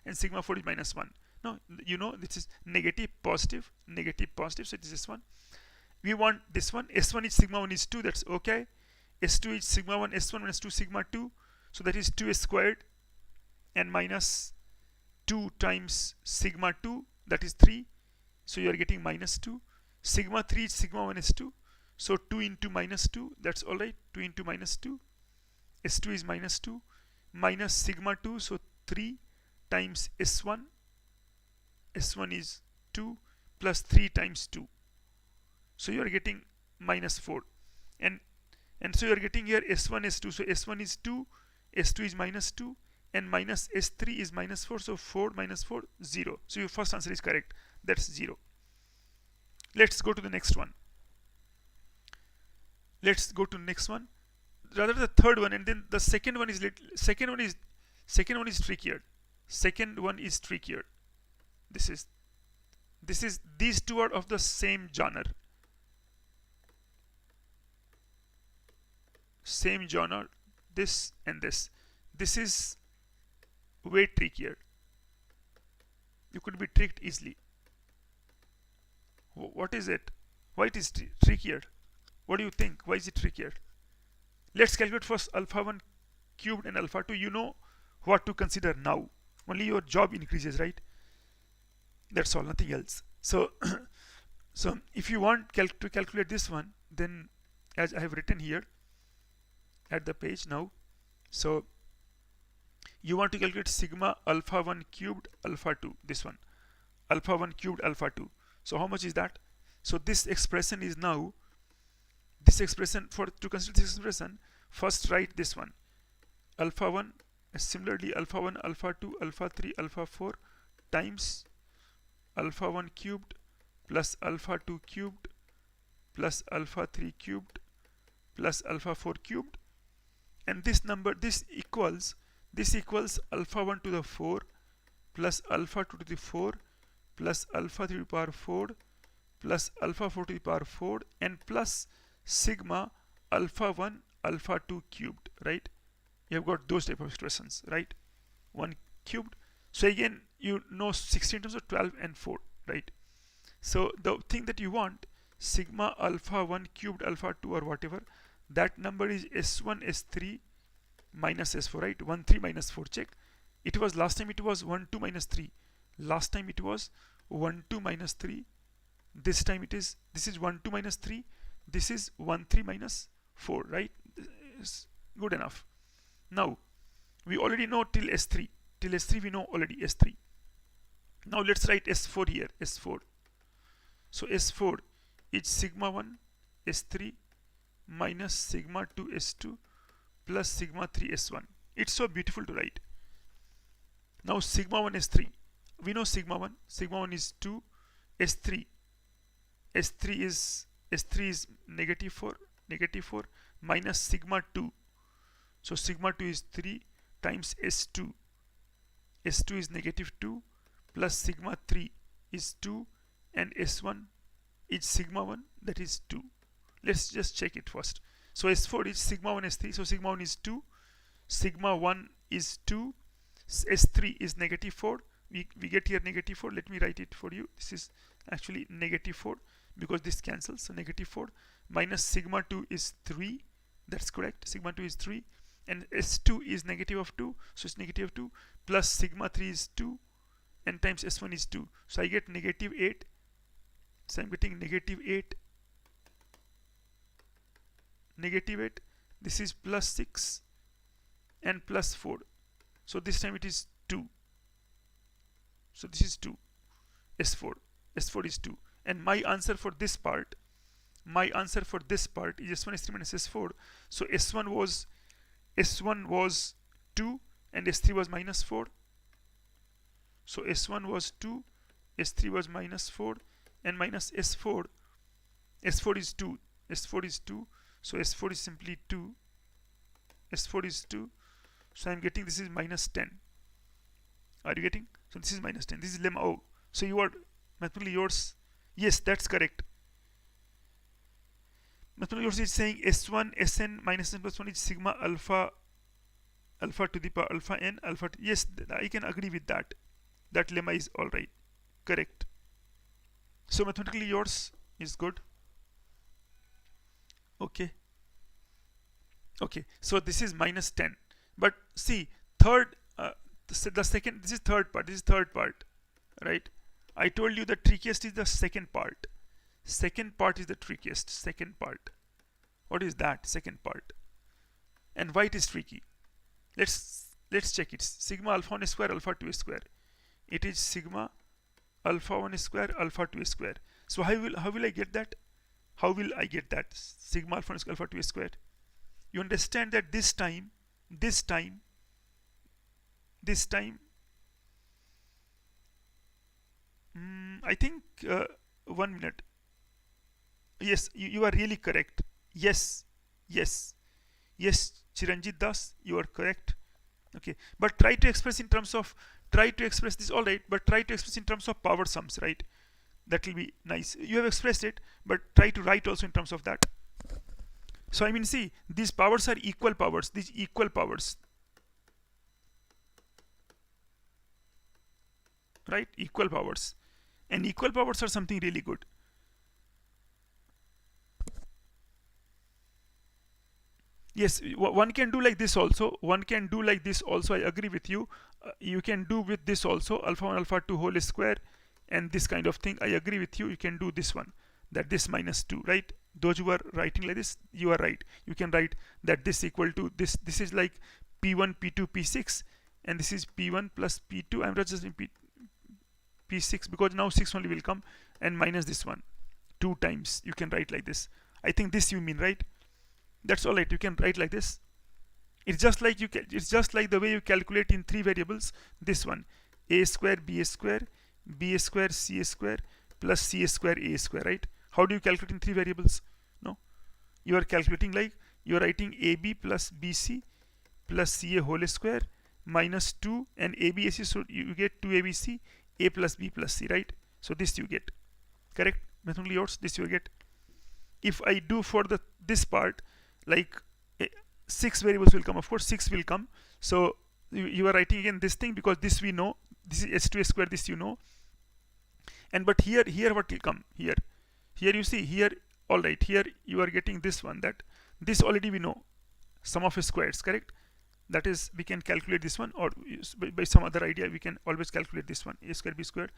and sigma 4 is -1. No, you know this is negative, positive. So it is this one. We want this one. S1 is sigma 1 is 2. That's okay. S2 is sigma 1 S1 minus 2 sigma 2. So that is 2 squared and minus 2 times sigma 2, that is 3. So you are getting -2. Sigma 3 is sigma 1 S2. So 2 into -2, that's all right. 2 into -2. S2 is -2 minus sigma 2, so 3 times S1. S1 is 2 plus 3 times 2. So you are getting -4. And so you are getting here S1, S2. So S1 is 2, S2 is -2, and minus S3 is -4. So 4 minus 4, 0. So your first answer is correct. That's 0. Let's go to the next one. Rather the third one, and then the second one is trickier. These two are of the same genre. This and this. This is way trickier. You could be tricked easily. What is it? Why it is trickier? What do you think? Why is it trickier? Let's calculate first alpha 1 cubed and alpha 2. You know what to consider now. Only your job increases, right? That's all, nothing else. So so if you want to calculate this one, then as I have written here at the page now, so you want to calculate sigma alpha 1 cubed alpha 2, this one, alpha 1 cubed alpha 2. So how much is that? So this expression is now, this expression, to consider this expression, first write this one, alpha 1, similarly alpha 1, alpha 2, alpha 3, alpha 4 times alpha 1 cubed plus alpha 2 cubed plus alpha 3 cubed plus alpha 4 cubed, and this number, this equals alpha 1 to the 4 plus alpha 2 to the 4 plus alpha 3 to the power 4 plus alpha 4 to the power 4 and plus sigma alpha 1 alpha 2 cubed, right? You have got those type of expressions, right? 1 cubed. So again, you know 16 terms of 12 and 4, right? So the thing that you want, sigma alpha 1 cubed alpha 2 or whatever, that number is S1 S3 minus S4, right? 1 3 minus 4, check. It was last time it was 1 2 minus 3. Last time it was 1 2 minus 3. This time it is, this is 1 2 minus 3. This is 1 3 minus 4, right? It's good enough. Now we already know till S3. Till S3 we know already S3. Now let's write S4 here. S4. So S4 is sigma 1 S3 minus sigma 2 S2 plus sigma 3 S1. It's so beautiful to write. Now sigma 1 S3. We know sigma 1. Sigma 1 is 2. S3. S3 is negative 4 minus sigma 2. So sigma 2 is 3 times S2. S2 is negative 2 plus sigma 3 is 2 and S1 is sigma 1, that is 2. Let's just check it first. So S4 is sigma 1 S3. So sigma 1 is 2. Sigma 1 is 2. S3 is negative 4. We get here negative 4. Let me write it for you. This is actually negative 4 because this cancels. So negative 4 minus sigma 2 is 3. That's correct. Sigma 2 is 3. And S2 is negative of 2. So it's negative 2 plus sigma 3 is 2 and times S1 is 2. So I get negative 8. So I'm getting negative 8. Negative 8. This is plus 6 and plus 4. So this time it is 2. So this is 2. S4. S4 is 2. And my answer for this part, is S1 S3 minus S4. So S1 was 2 and S3 was minus 4. So S1 was 2, S3 was minus 4 and minus S4. S4 is 2. S4 is 2. So S4 is simply 2. S4 is 2. So I'm getting this is minus 10. Are you getting? So this is minus 10. This is lemma. Oh, so you are mathematically yours. Yes, that's correct. Mathematically yours is saying S1 Sn minus n plus 1 is sigma alpha to the power alpha n alpha. Yes, I can agree with that. That lemma is all right. Correct. So mathematically yours is good. Okay. Okay. So this is minus 10. But see, third, the second, this is third part. This is third part, right? I told you the trickiest is the second part. Second part is the trickiest. Second part. What is that? Second part. And why it is tricky? Let's check it. Sigma alpha 1 square alpha 2 square. It is sigma alpha 1 square alpha 2 square. So how will I get that? How will I get that? Sigma alpha 1 square alpha 2 square. You understand that this time I think 1 minute. Yes, you are really correct. Yes, Chiranjit Das, you are correct. Okay, but try to express this, all right, but try to express in terms of power sums, right? That will be nice. You have expressed it, but try to write also in terms of that. So I mean, see, these powers are equal powers. These equal powers. right? Equal powers, and equal powers are something really good. Yes, one can do like this also. One can do like this also. I agree with you. You can do with this also, alpha 1 alpha 2 whole square and this kind of thing. I agree with you. You can do this one, that this minus 2, right? Those who are writing like this, you are right. You can write that this equal to this. This is like P1, P2, P6, and this is P1 plus P2. I'm just in P6 because now 6 only will come, and minus this one 2 times. You can write like this. I think this you mean, right? That's all right. You can write like this. It's just like it's just like the way you calculate in 3 variables. This one, a square b square c square plus c square a square, right? How do you calculate in 3 variables? No, you are calculating like you are writing ab plus bc plus ca whole square minus 2 and abc, so you get 2abc, a plus b plus c, right? So this you get, correct? Mathematically yours, this you get. If I do for this part, like 6 variables will come, of course 6 will come. So you are writing again this thing because this we know, this is s2 square, this you know. And but here what will come? Here you see, here, all right, here you are getting this one, that this already we know, sum of squares, correct? That is, we can calculate this one, or by some other idea we can always calculate this one, a square b square.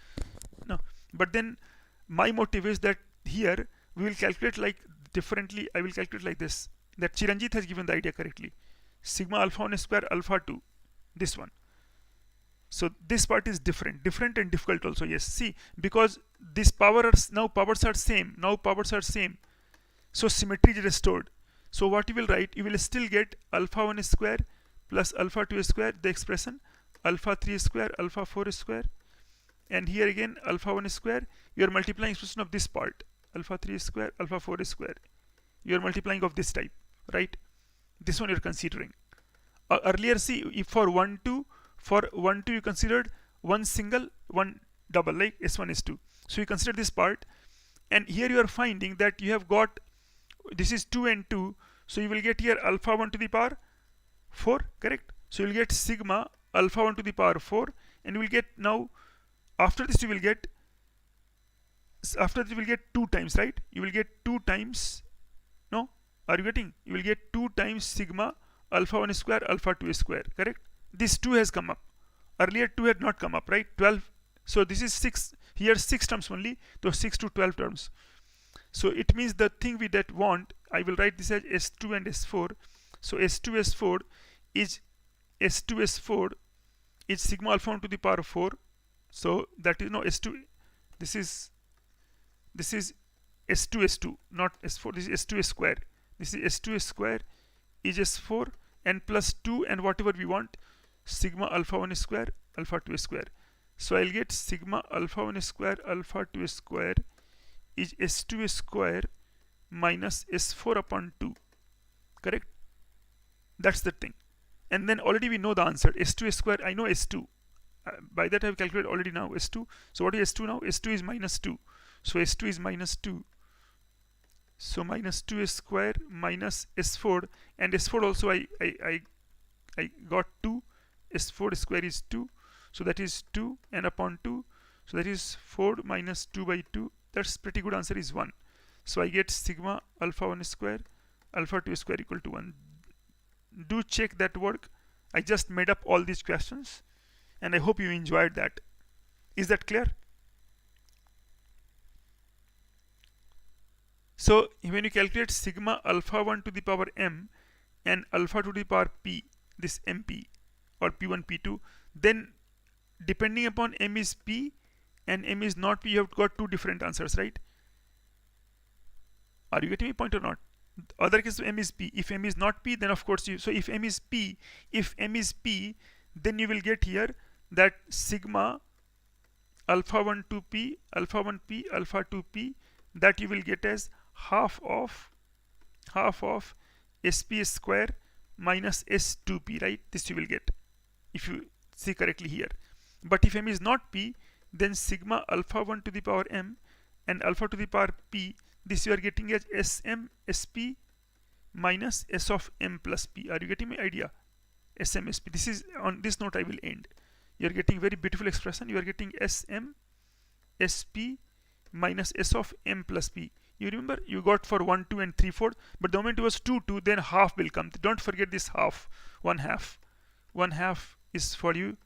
No, but then my motive is that here we will calculate like differently. I will calculate like this, that Chiranjit has given the idea correctly. Sigma alpha 1 square alpha 2, this one. So this part is different and difficult also. Yes, see, because this powers are same. Now powers are same, so symmetry is restored. So what you will write, you will still get alpha 1 square plus alpha 2 square, the expression alpha 3 square alpha 4 square, and here again alpha 1 square. You are multiplying expression of this part, alpha 3 square alpha 4 square. You are multiplying of this type, right? This one you are considering. Earlier, see, if for 1 2 you considered one single, one double, like s1 s2. So you consider this part, and here you are finding that you have got, this is 2 and 2, so you will get here alpha 1 to the power 4, correct? So you will get sigma alpha 1 to the power 4, and you will get, now after this you will get 2 times, right? You will get 2 times, no, are you getting? You will get 2 times sigma alpha 1 square alpha 2 square, correct? This 2 has come up. Earlier 2 had not come up, right? 12. So this is 6. Here 6 terms only. So 6 to 12 terms. So it means the thing we that want, I will write this as S2 and S4. So S2 S4 is sigma alpha 1 to the power 4. So that is, no, S2. This is S2 S2, not S4. This is S2 square. This is S2 square is S4 and plus 2 and whatever we want, sigma alpha 1 square alpha 2 square. So I'll get sigma alpha 1 square alpha 2 square is S2 square minus S4 upon 2, correct? That's the thing. And then already we know the answer, S2 square. I know S2, by that I have calculated already now S2. So what is S2 now? S2 is minus 2. So S2 is minus 2. So minus 2 square minus S4, and S4 also I got 2. S4 square is 2, so that is 2 and upon 2, so that is 4 minus 2 by 2. That's pretty good, answer is 1. So I get sigma alpha 1 square alpha 2 square equal to 1. Do check that work. I just made up all these questions, and I hope you enjoyed that. Is that clear? So when you calculate sigma alpha 1 to the power m and alpha to the power p, this mp or p1 p2, then depending upon m is p and m is not p, you have got 2 different answers, right? Are you getting my point or not? Other case m is p. If m is not p, then of course so if m is p, then you will get here that sigma alpha 1 to p alpha 1 p alpha 2 p, that you will get as half of sp square minus s2p, right? This you will get if you see correctly here. But if m is not p, then sigma alpha 1 to the power m and alpha to the power p, this you are getting as sm sp minus s of m plus p. Are you getting my idea? Sm sp. This is on this note I will end. you're getting very beautiful expression. You are getting Sm Sp minus S of m plus p. You remember you got for 1, 2 and 3, 4, but the moment it was 2, 2, then half will come. Don't forget this half, 1/2. 1/2 is for you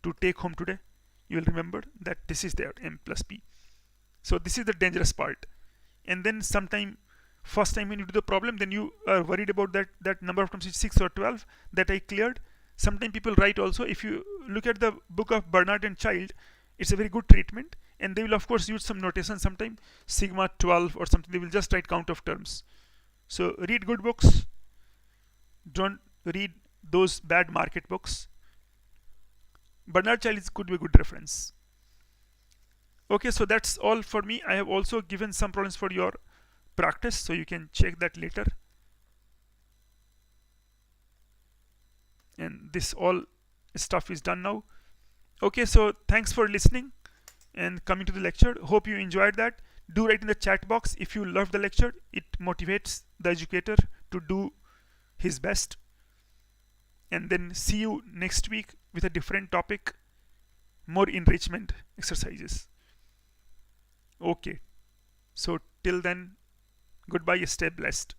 to take home today. You will remember that this is there, m plus p. So this is the dangerous part. And then sometime, first time when you do the problem, then you are worried about that number of terms is 6 or 12 that I cleared. Sometimes people write also, if you look at the book of Bernard and Child, it's a very good treatment, and they will of course use some notation, sometime sigma 12 or something. They will just write count of terms. So read good books, don't read those bad market books. Bernard Child could be a good reference. Okay, so that's all for me. I have also given some problems for your practice, so you can check that later. And this all stuff is done now. Okay, so thanks for listening and coming to the lecture. Hope you enjoyed that. Do write in the chat box if you loved the lecture. It motivates the educator to do his best. And then see you next week with a different topic, more enrichment exercises. Okay, so till then, goodbye, stay blessed.